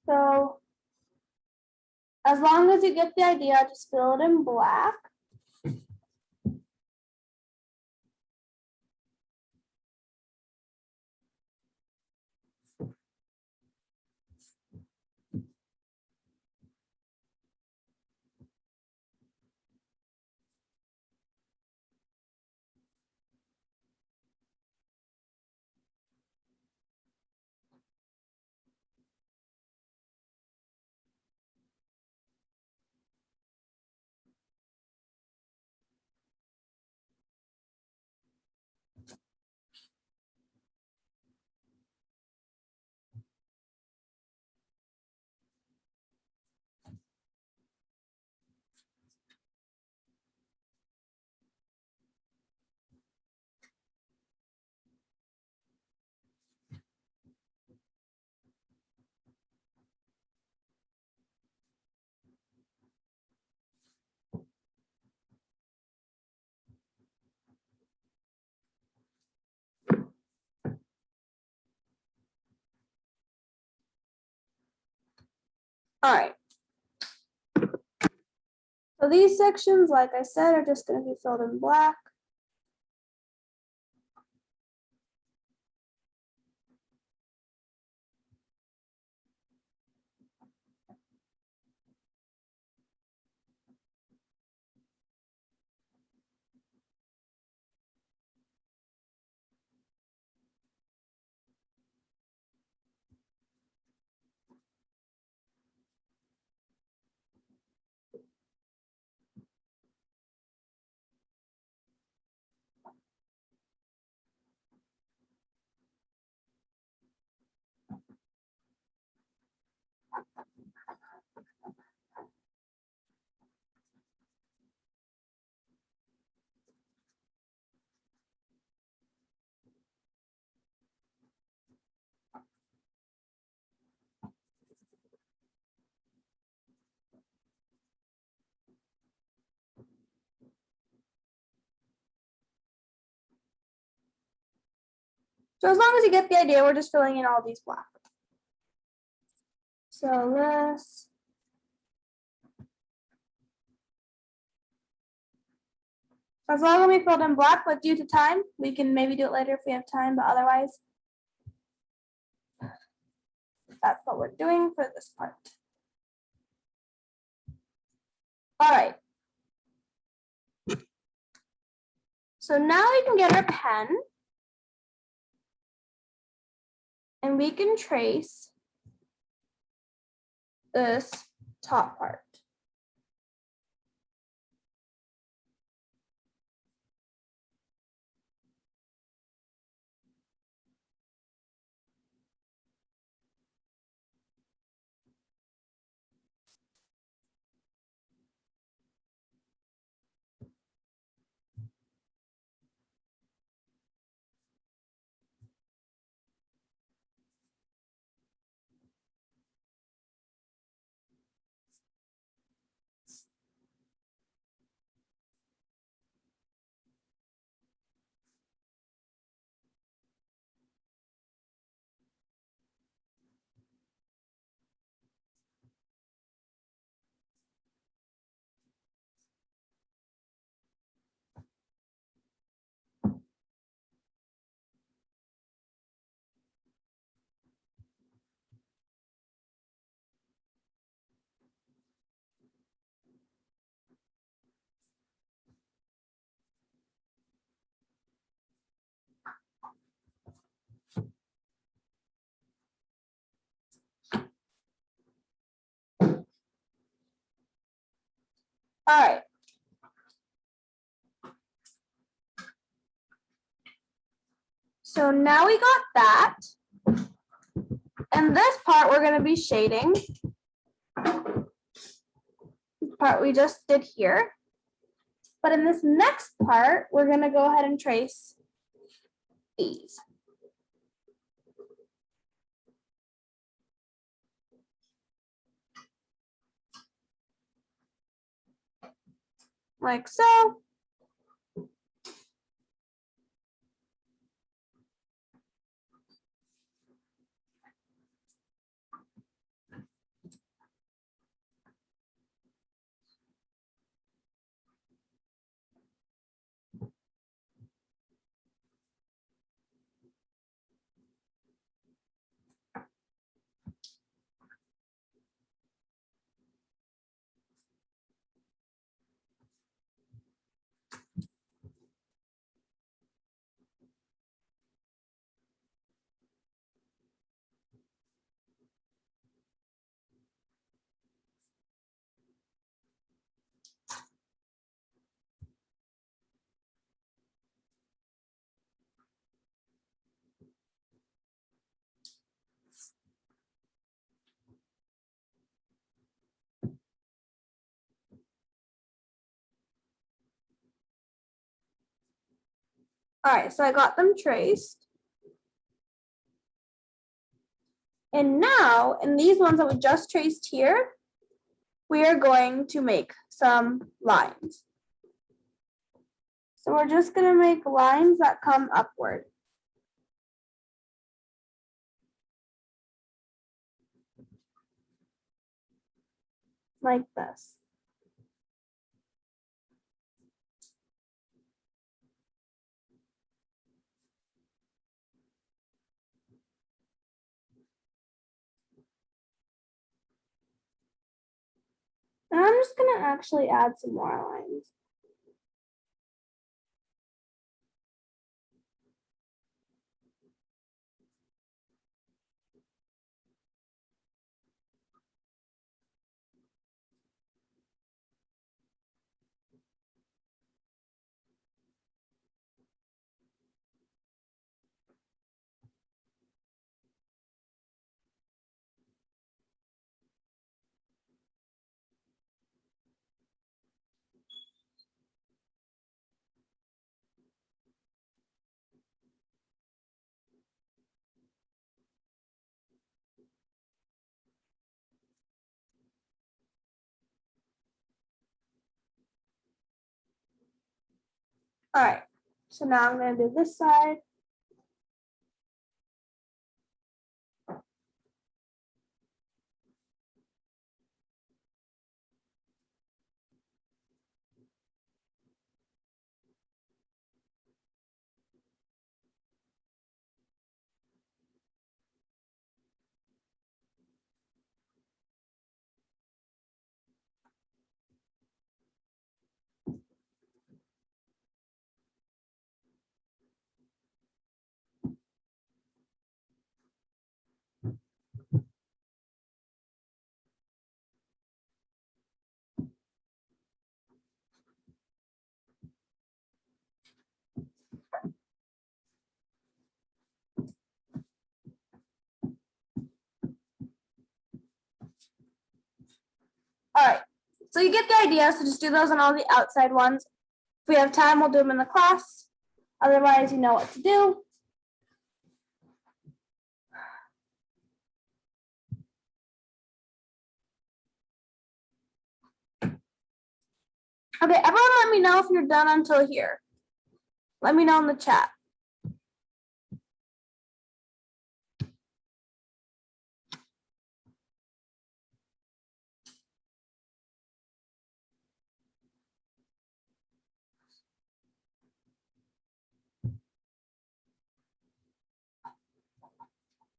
So as long as you get the idea, just fill it in black. All right. So these sections, like I said, are just going to be filled in black. So as long as you get the idea, we're just filling in all these black. So this. As long as we filled in black, but due to time, we can maybe do it later if we have time, but otherwise, that's what we're doing for this part. All right. So now we can get our pen and we can trace this top part. All right. So now we got that. And this part we're going to be shading. The part we just did here. But in this next part, we're going to go ahead and trace these. Like so. All right, so I got them traced. And now, in these ones that we just traced here, we are going to make some lines. So we're just going to make lines that come upward. Like this. And I'm just going to actually add some more lines. All right, so now I'm going to do this side. you get the idea, so just do those on all the outside ones. If we have time, we'll do them in the class. Otherwise, you know what to do. Okay, everyone let me know if you're done until here. Let me know in the chat.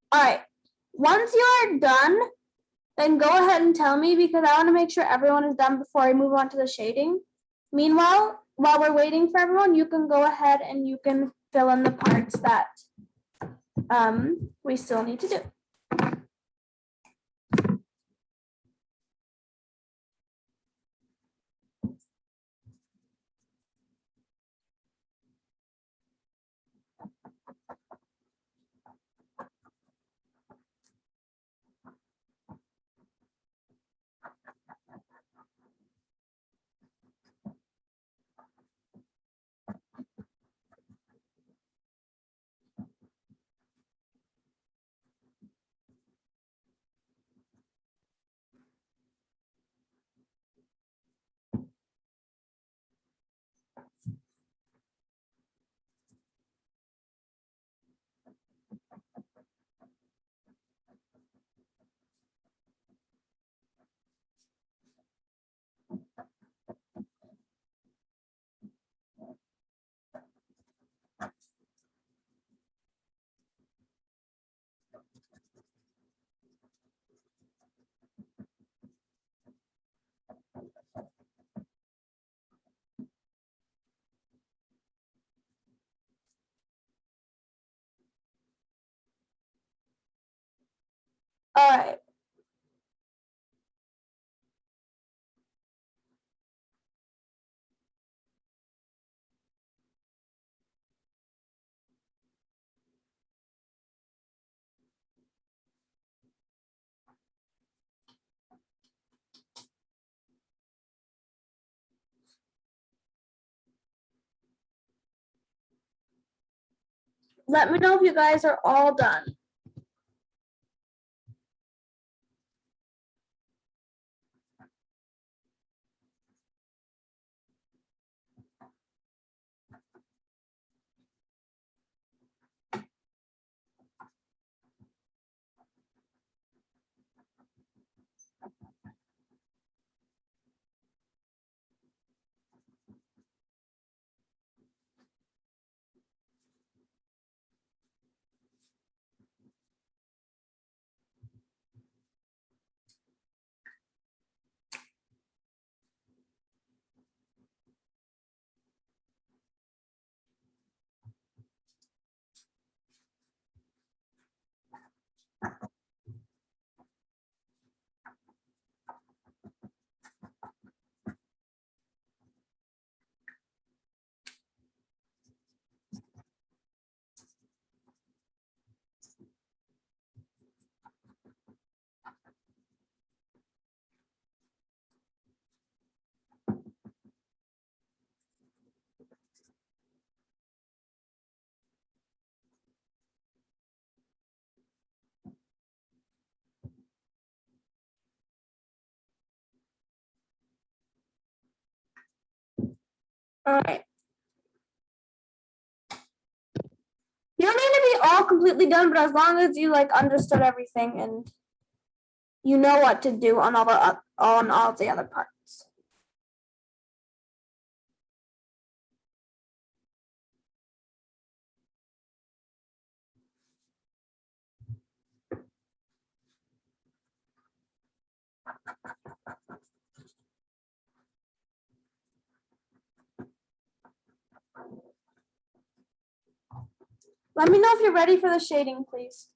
All right, once you are done, then go ahead and tell me, because I want to make sure everyone is done before I move on to the shading. Meanwhile, while we're waiting for everyone, you can go ahead and you can fill in the parts that we still need to do. All right. Let me know if you guys are all done. All right. You don't need to be all completely done, but as long as you like understood everything and you know what to do on all the other parts. Let me know if you're ready for the shading, please.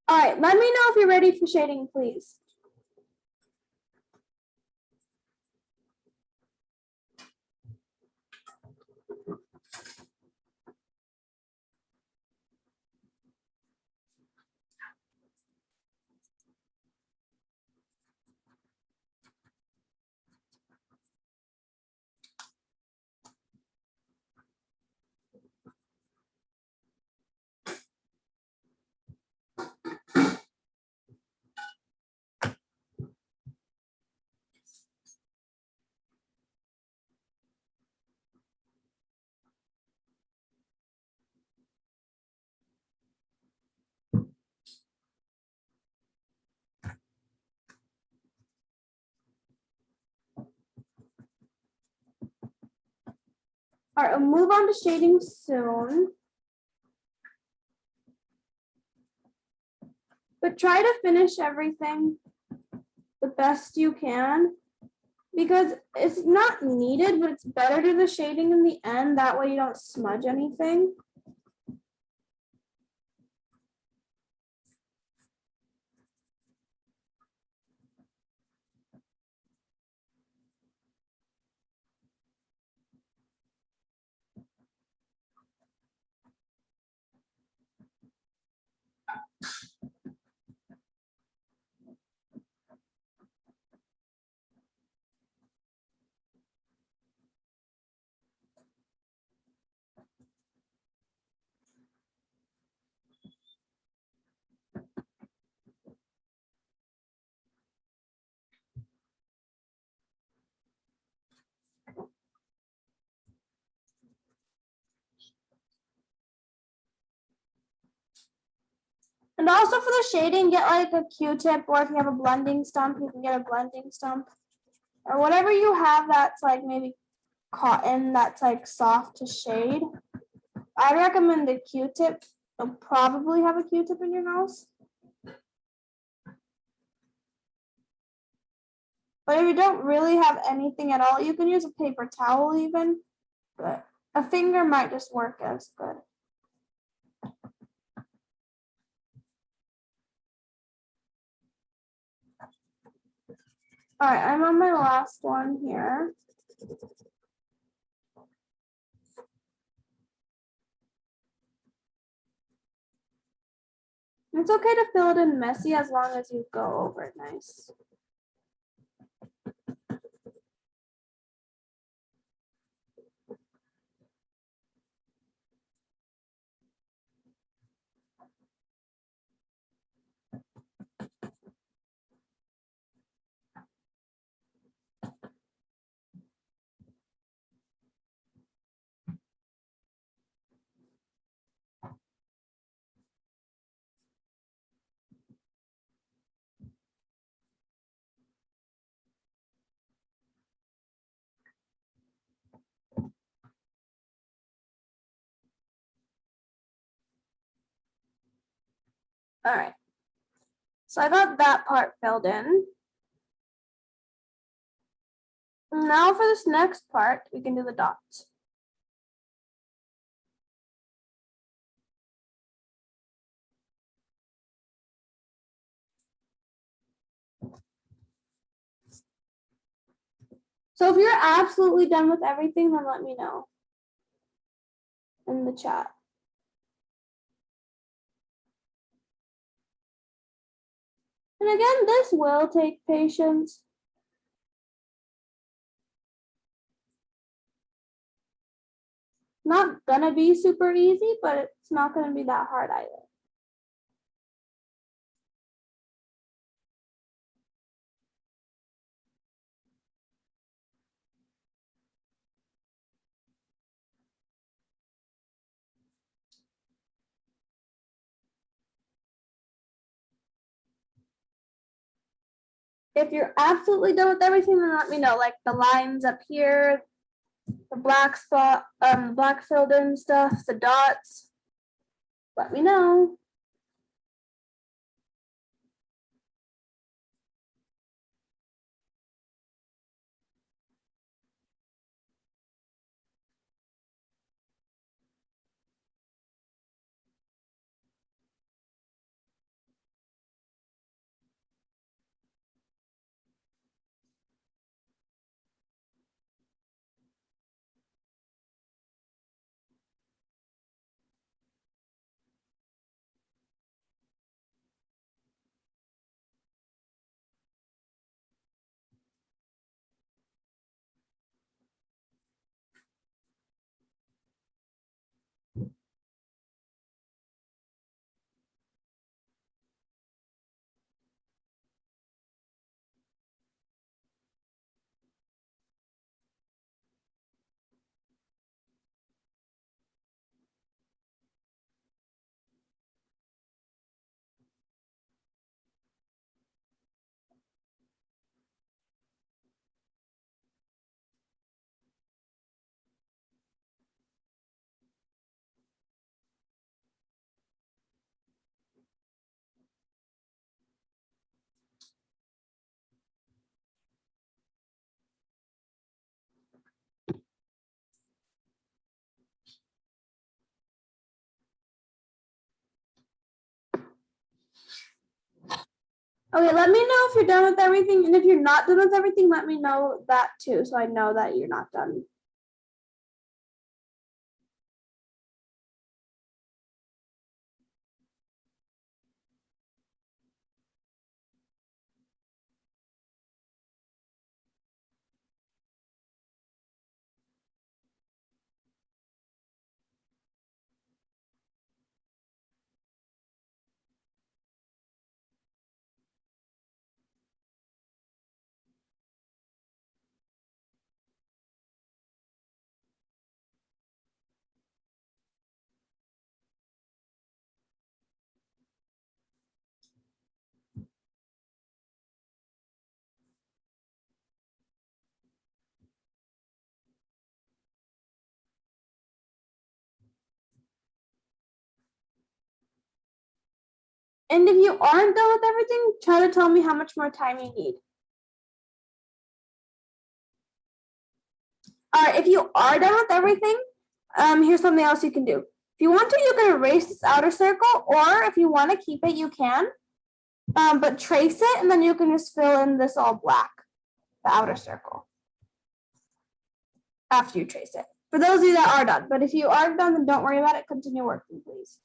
All right, let me know if you're ready for shading, please. All right, we'll move on to shading soon. But try to finish everything the best you can, because it's not needed, but it's better to do the shading in the end. That way you don't smudge anything. And also for the shading, get like a Q-tip, or if you have a blending stump, you can get a blending stump. Or whatever you have that's like maybe cotton that's like soft to shade. I recommend the Q-tip. You'll probably have a Q-tip in your house. But if you don't really have anything at all, you can use a paper towel even. But a finger might just work as good. All right, I'm on my last one here. It's okay to fill it in messy as long as you go over it nice. All right, so I got that part filled in. Now for this next part, we can do the dots. So if you're absolutely done with everything, then let me know in the chat. And again, this will take patience. Not gonna be super easy, but it's not gonna be that hard either. If you're absolutely done with everything, then let me know. Like the lines up here, the black spot, black filled in stuff, the dots. Let me know. Okay, let me know if you're done with everything. And if you're not done with everything, let me know that too, so I know that you're not done. And if you aren't done with everything, try to tell me how much more time you need. If you are done with everything, here's something else you can do. If you want to, you can erase this outer circle, or if you want to keep it, you can. But trace it, and then you can just fill in this all black, the outer circle, after you trace it. For those of you that are done, but if you aren't done, then don't worry about it. Continue working, please.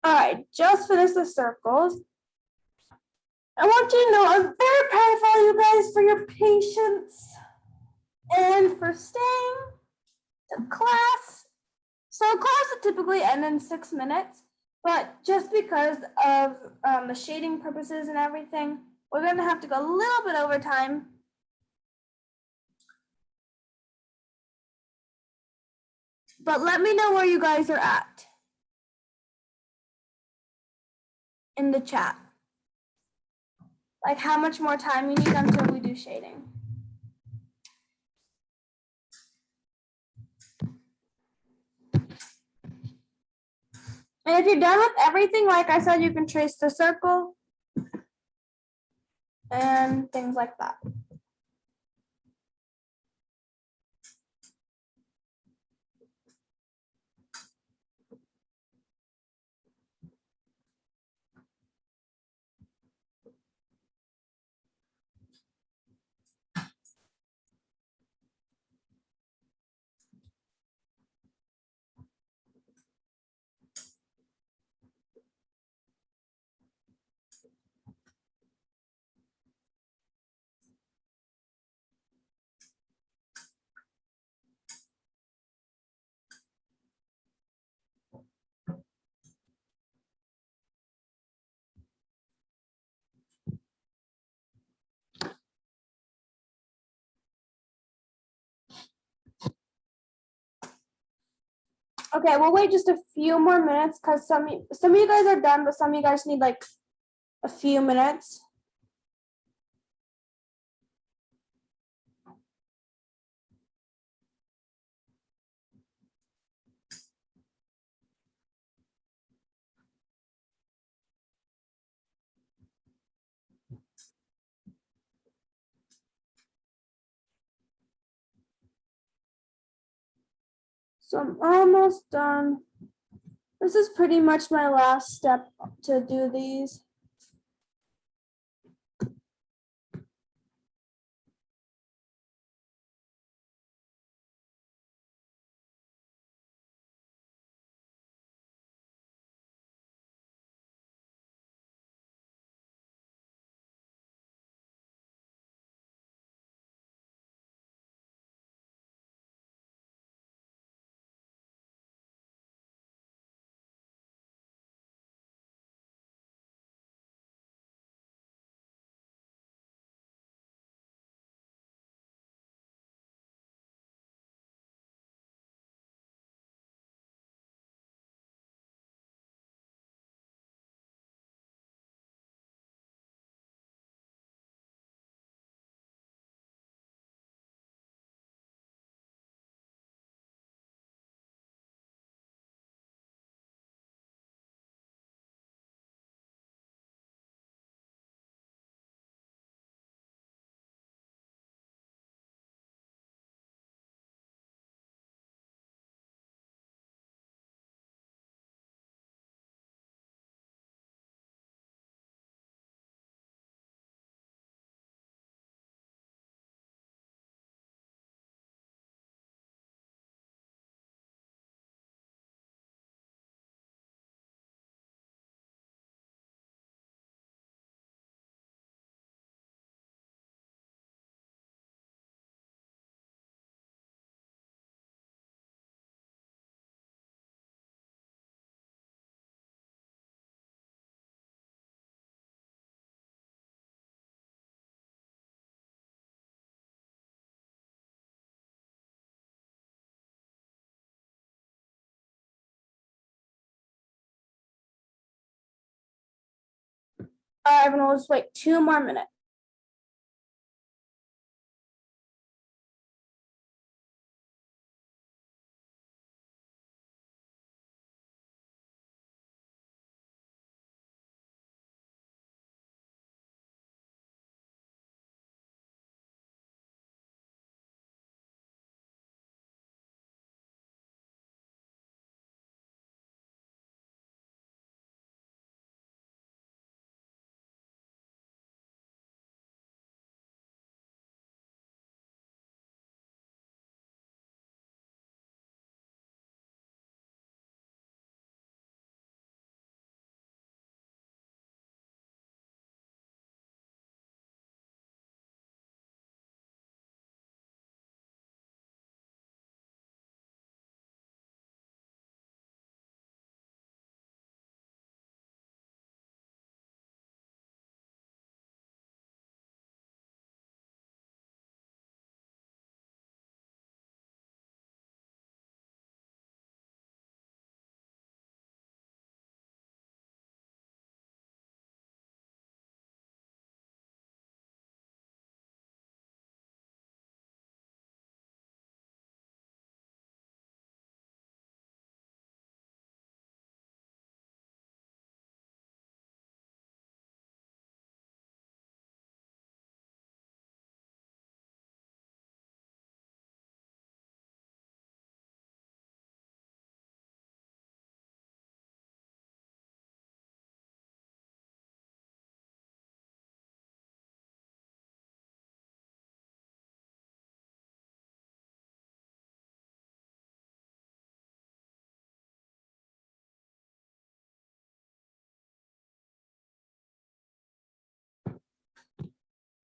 All right, just finish the circles. I want you to know I'm very proud of all you guys for your patience and for staying to class. So class would typically end in 6 minutes, but just because of the shading purposes and everything, we're going to have to go a little bit over time. But let me know where you guys are at in the chat. Like how much more time you need until we do shading. And if you're done with everything, like I said, you can trace the circle and things like that. Okay, we'll wait just a few more minutes because some of you guys are done, but some of you guys need like a few minutes. So I'm almost done. This is pretty much my last step to do these. Everyone will just wait 2 more minutes.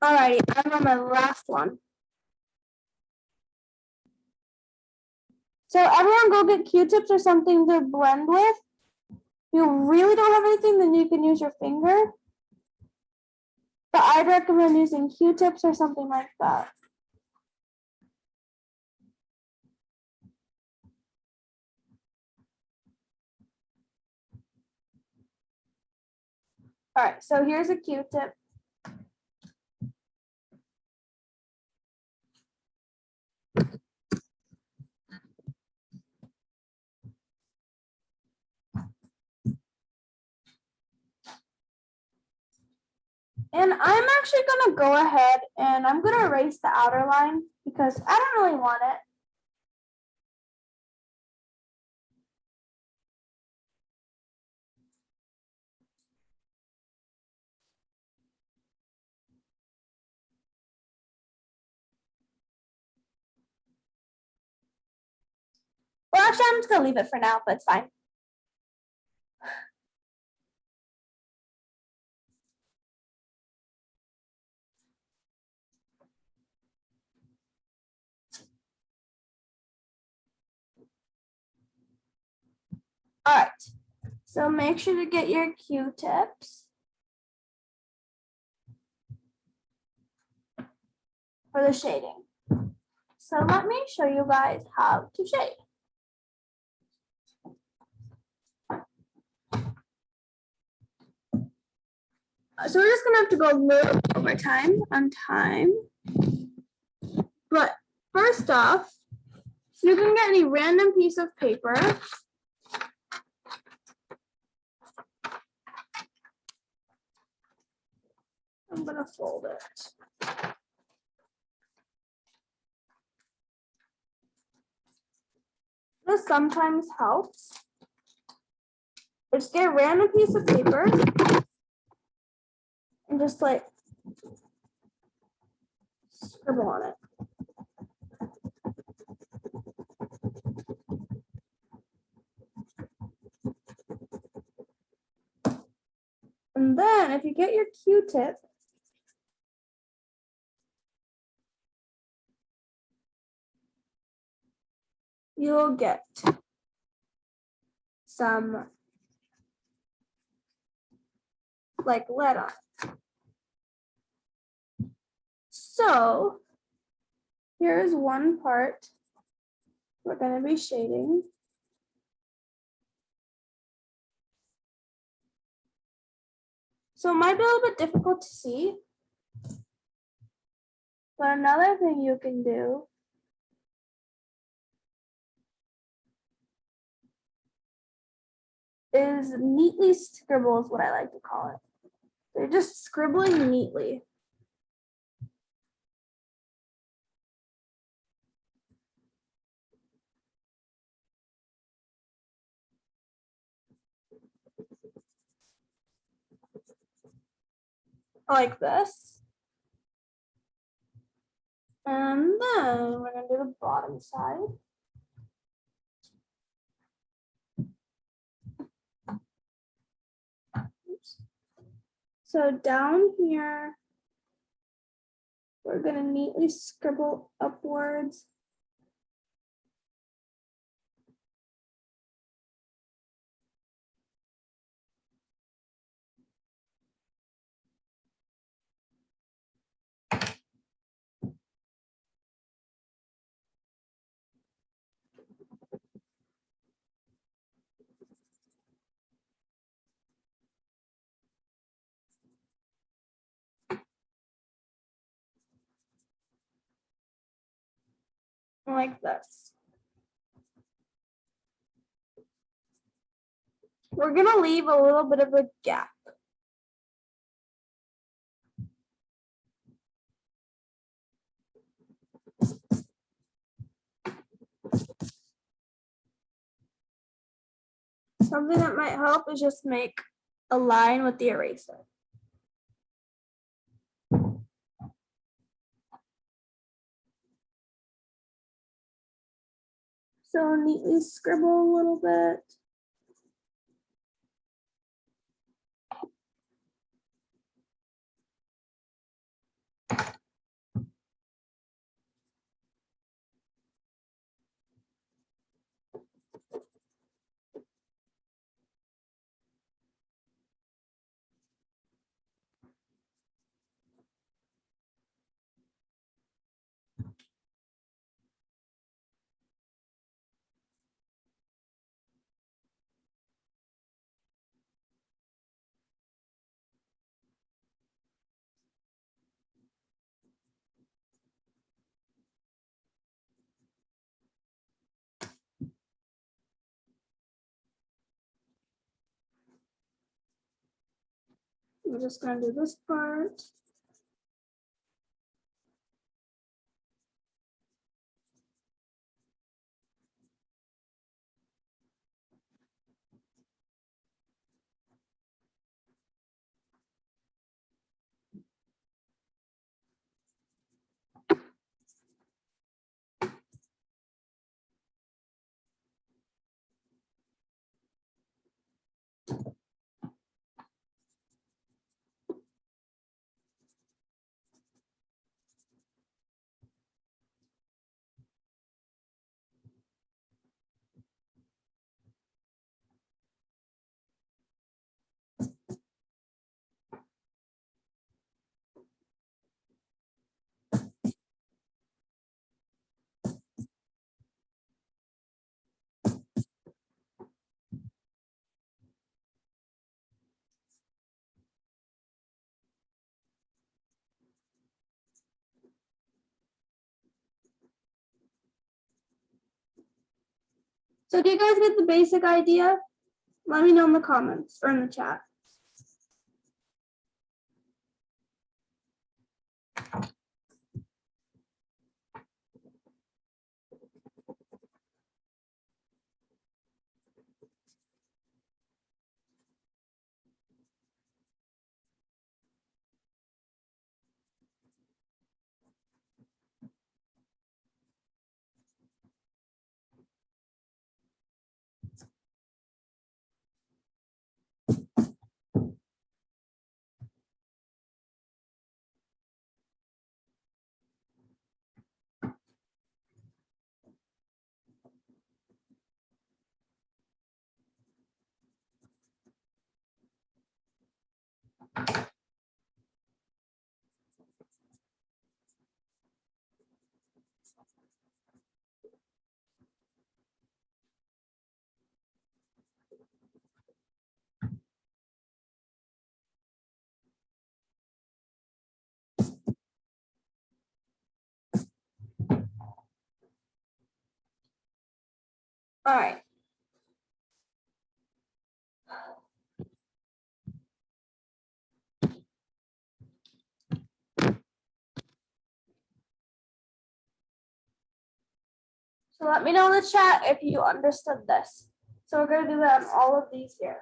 Alrighty, I'm on my last one. So everyone go get Q-tips or something to blend with. If you really don't have anything, then you can use your finger. But I'd recommend using Q-tips or something like that. All right, so here's a Q-tip. And I'm actually gonna go ahead and I'm gonna erase the outer line because I don't really want it. Well, actually, I'm just gonna leave it for now, but it's fine. All right, so make sure to get your Q-tips for the shading. So let me show you guys how to shade. So we're just gonna have to go a little over time on time. But first off, you can get any random piece of paper. I'm gonna fold it. This sometimes helps. Just get a random piece of paper and just like scribble on it. And then if you get your Q-tip, you'll get some like lead on it. So here's one part we're going to be shading. So it might be a little bit difficult to see, but another thing you can do is neatly scribble is what I like to call it. They're just scribbling neatly. Like this. And then we're gonna do the bottom side. Oops. So down here, we're gonna neatly scribble upwards. Like this. We're gonna leave a little bit of a gap. Something that might help is just make a line with the eraser. So neatly scribble a little bit. we're just going to do this part. So do you guys get the basic idea? Let me know in the comments or in the chat. All right. So let me know in the chat if you understood this. So we're going to do that on all of these here.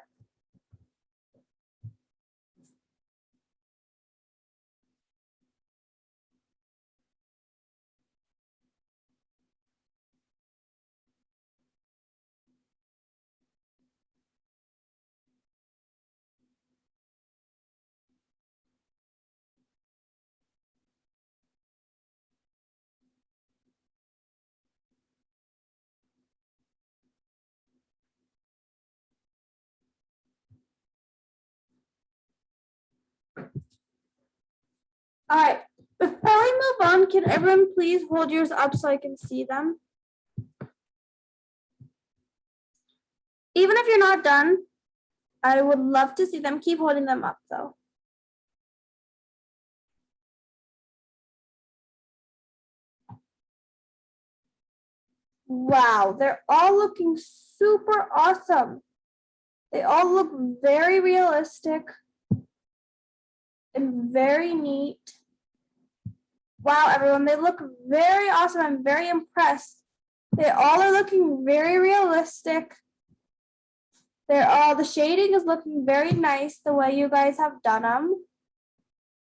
All right, before we move on, can everyone please hold yours up so I can see them? Even if you're not done, I would love to see them. Keep holding them up though. Wow, they're all looking super awesome. They all look very realistic and very neat. Wow, everyone, they look very awesome. I'm very impressed. They all are looking very realistic. The shading is looking very nice the way you guys have done them.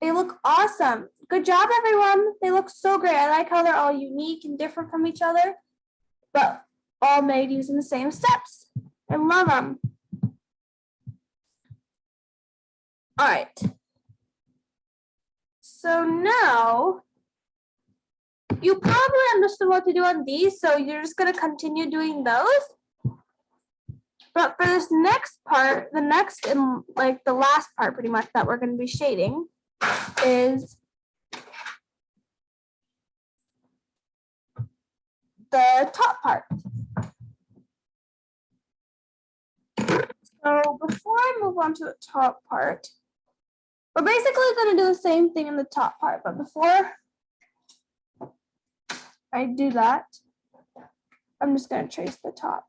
They look awesome. Good job, everyone. They look so great. I like how they're all unique and different from each other, but all made using the same steps. I love them. All right. So now you probably understood what to do on these, so you're just going to continue doing those. But for this next part, the next and like the last part pretty much that we're going to be shading is the top part. So before I move on to the top part, we're basically going to do the same thing in the top part, but before I do that, I'm just going to trace the top.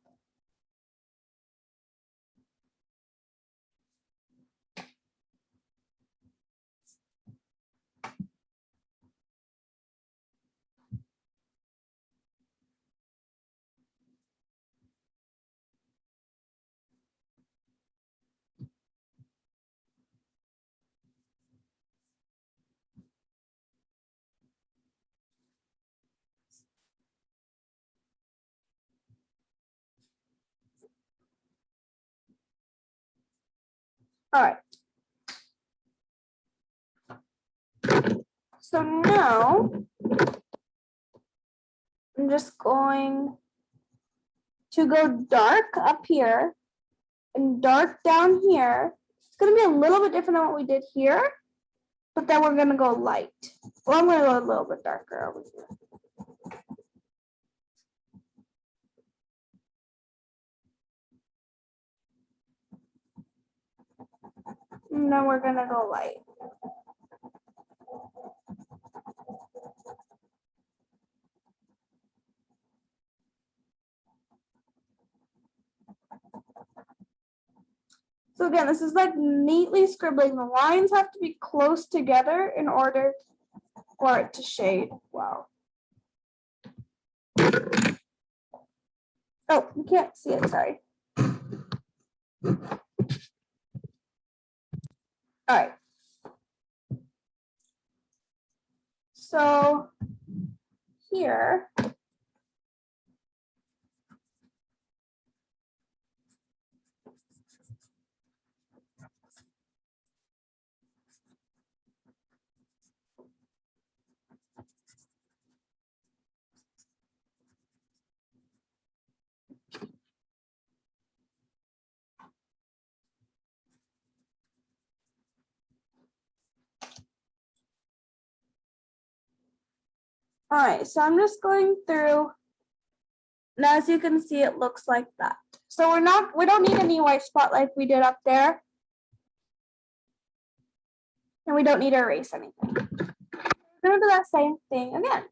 All right. So now I'm just going to go dark up here and dark down here. It's going to be a little bit different than what we did here, but then we're going to go light. Well, I'm going to go a little bit darker over here. And then we're going to go light. So again, this is like neatly scribbling. The lines have to be close together in order for it to shade well. Oh, you can't see it, sorry. All right. So here, all right, so I'm just going through, and as you can see, it looks like that. So we don't need any white spot like we did up there. And we don't need to erase anything. We're gonna do that same thing again.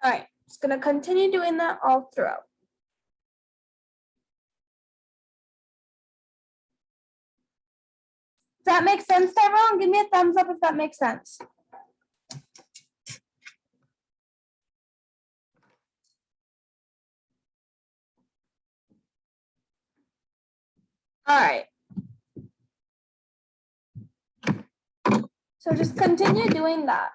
All right, just gonna continue doing that all throughout. Does that make sense to everyone? Give me a thumbs up if that makes sense. All right. So just continue doing that.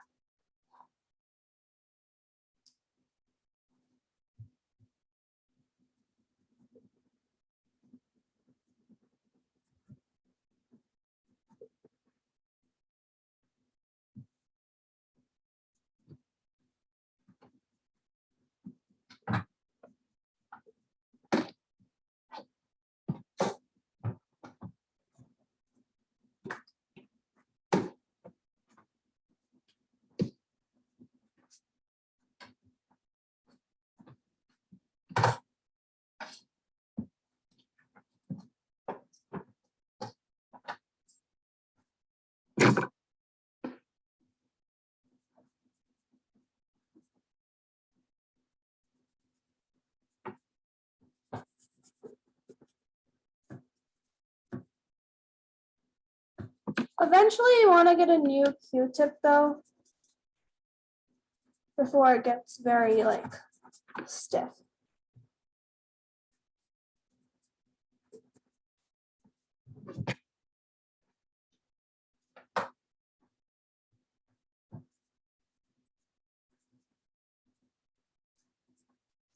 Eventually you want to get a new Q-tip though, before it gets very like stiff.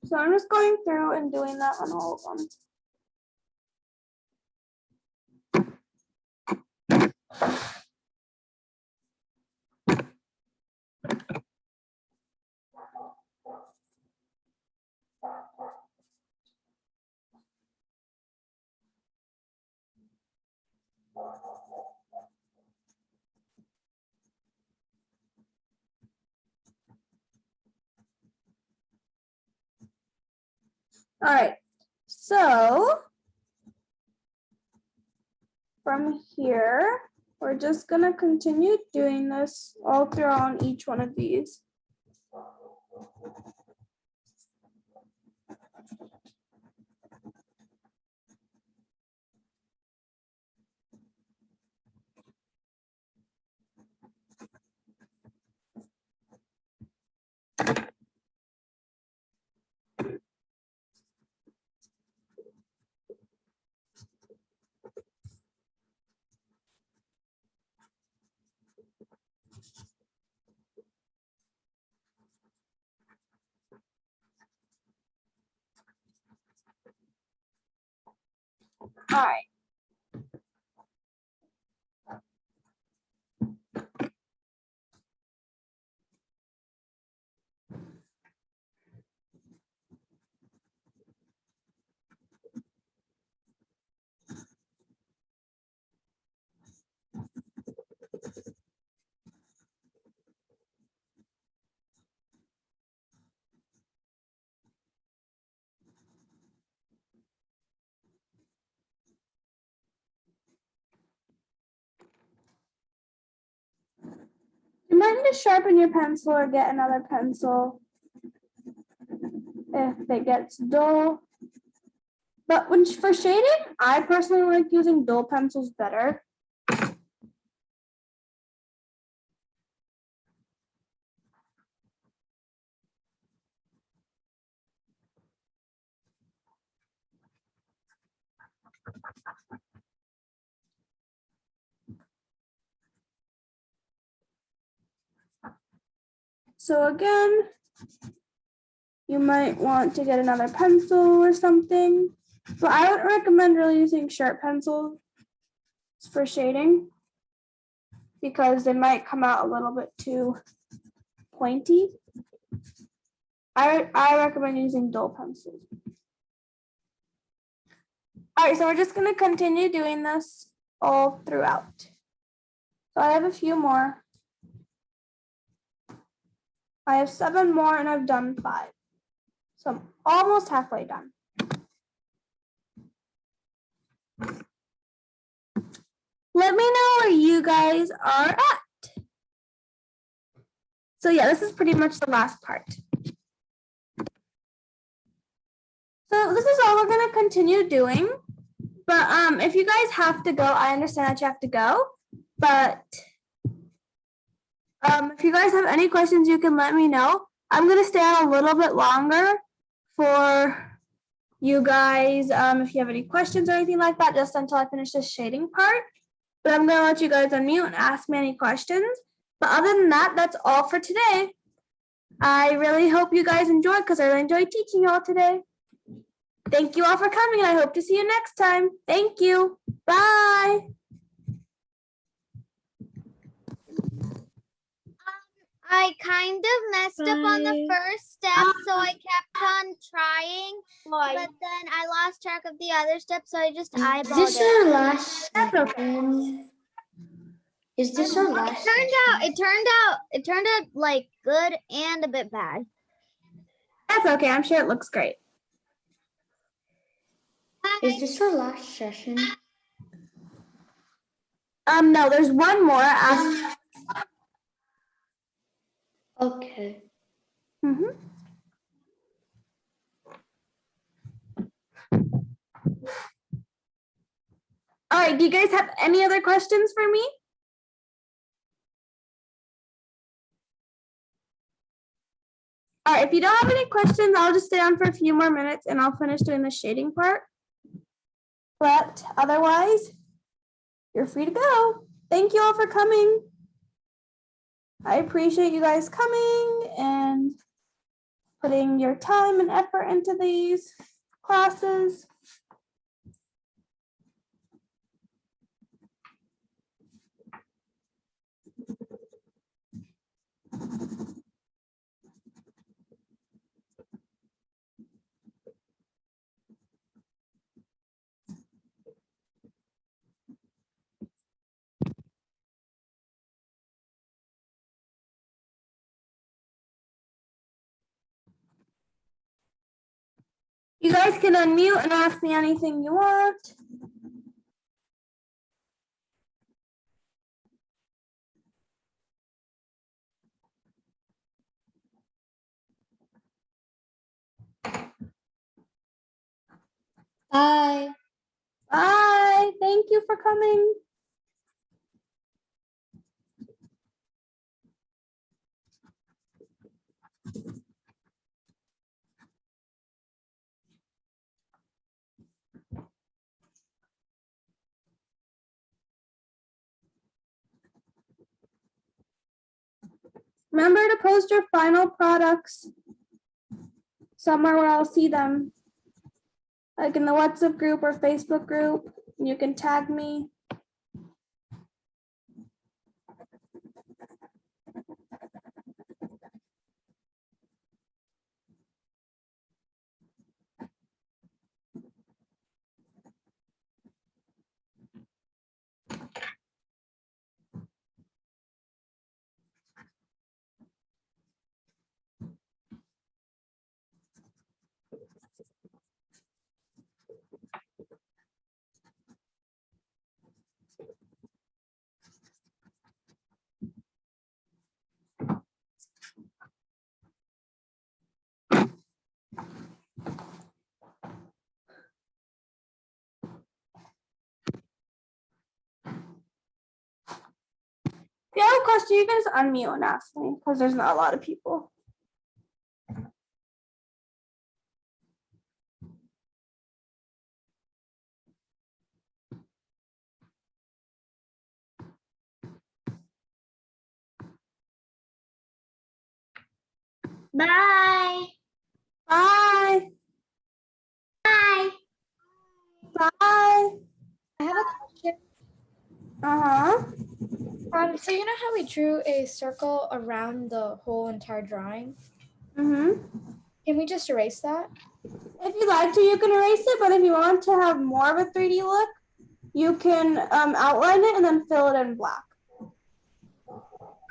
So I'm just going through and doing that on all of them. All right, so from here, we're just gonna continue doing this all through on each one of these. All right. You might just sharpen your pencil or get another pencil if it gets dull. But for shading, I personally like using dull pencils better. So again, you might want to get another pencil or something, but I would recommend really using sharp pencils for shading because they might come out a little bit too pointy. I recommend using dull pencils. All right, so we're just gonna continue doing this all throughout. So I have a few more. I have 7 more and I've done 5. So I'm almost halfway done. Let me know where you guys are at. So yeah, this is pretty much the last part. So this is all we're gonna continue doing. But if you guys have to go, I understand that you have to go. But if you guys have any questions, you can let me know. I'm gonna stay on a little bit longer for you guys. If you have any questions or anything like that, just until I finish this shading part. But I'm gonna let you guys unmute and ask me any questions. But other than that, that's all for today. I really hope you guys enjoyed because I really enjoyed teaching y'all today. Thank you all for coming and I hope to see you next time. Thank you. Bye. I kind of messed up on the first step, so I kept on trying, but then I lost track of the other steps, so I just eyeballed it. Is this our last? That's okay. Is this our last? It turned out like good and a bit bad. That's okay. I'm sure it looks great. Is this our last session? No, there's one more. Okay. Mm-hmm. All right, do you guys have any other questions for me? All right, if you don't have any questions, I'll just stay on for a few more minutes and I'll finish doing the shading part. But otherwise, you're free to go. Thank you all for coming. I appreciate you guys coming and putting your time and effort into these classes. You guys can unmute and ask me anything you want. Bye. Bye. Thank you for coming. Remember to post your final products somewhere where I'll see them, like in the WhatsApp group or Facebook group. You can tag me. If you have a question, you can just unmute and ask me because there's not a lot of people. Bye. Bye. Bye. Bye. I have a question. So you know how we drew a circle around the whole entire drawing? Can we just erase that? If you'd like to, you can erase it, but if you want to have more of a 3D look, you can outline it and then fill it in black.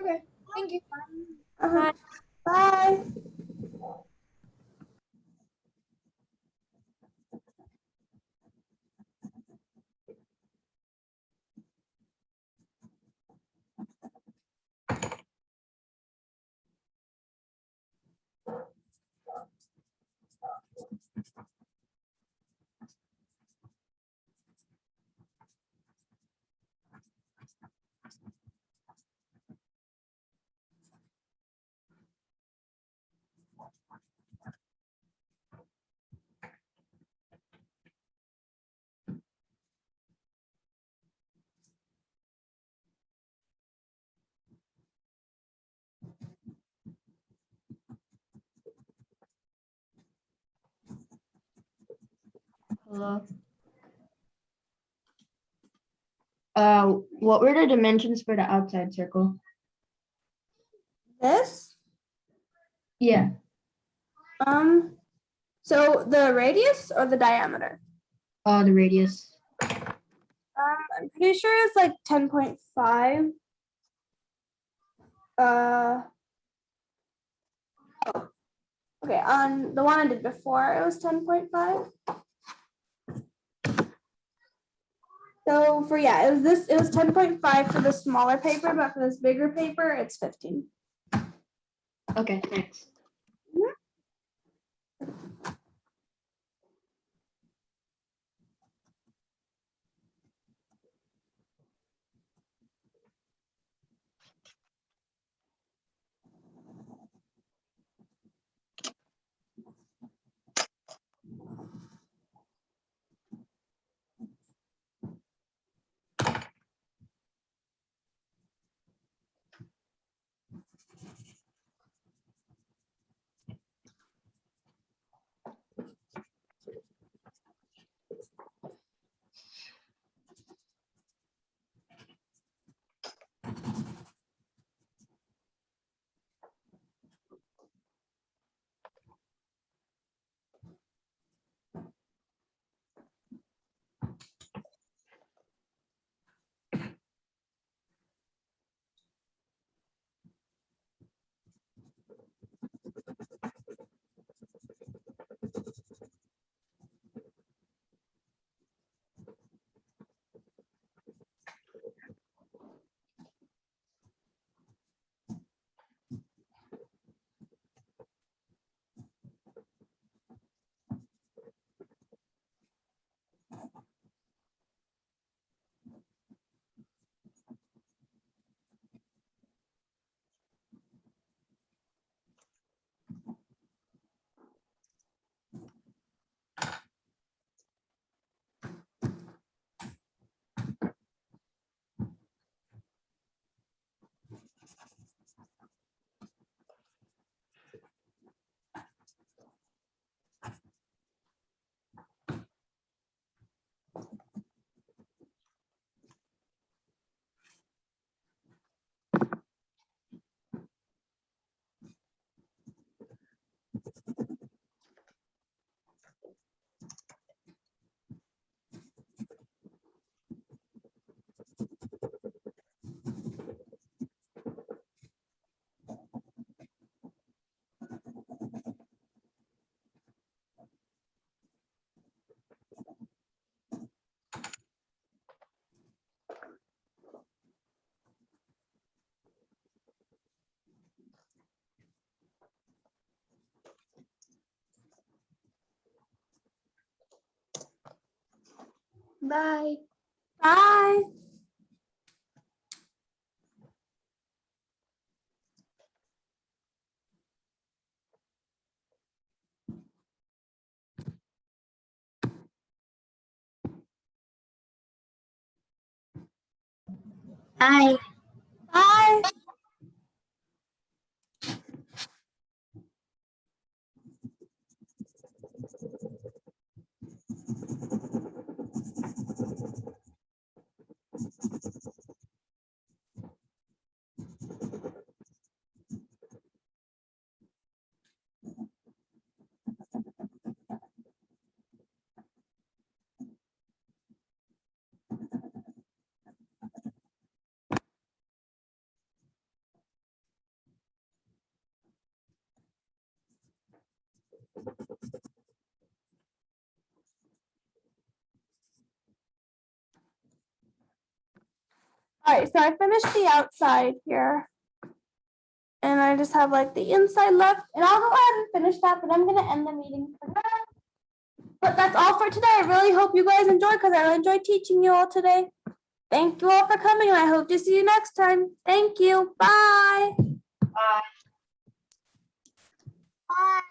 Okay, thank you. Bye. Bye. Hello. What were the dimensions for the outside circle? This. Yeah. So the radius or the diameter? The radius. I'm pretty sure it's like 10.5. Okay, on the one I did before, it was 10.5. So for, yeah, it was 10.5 for the smaller paper, but for this bigger paper, it's 15. Okay, thanks. Bye. Bye. Bye. Bye. All right, so I finished the outside here. And I just have like the inside left. And I'll go ahead and finish that, but I'm gonna end the meeting for now. But that's all for today. I really hope you guys enjoyed because I really enjoyed teaching you all today. Thank you all for coming, and I hope to see you next time. Thank you. Bye. Bye.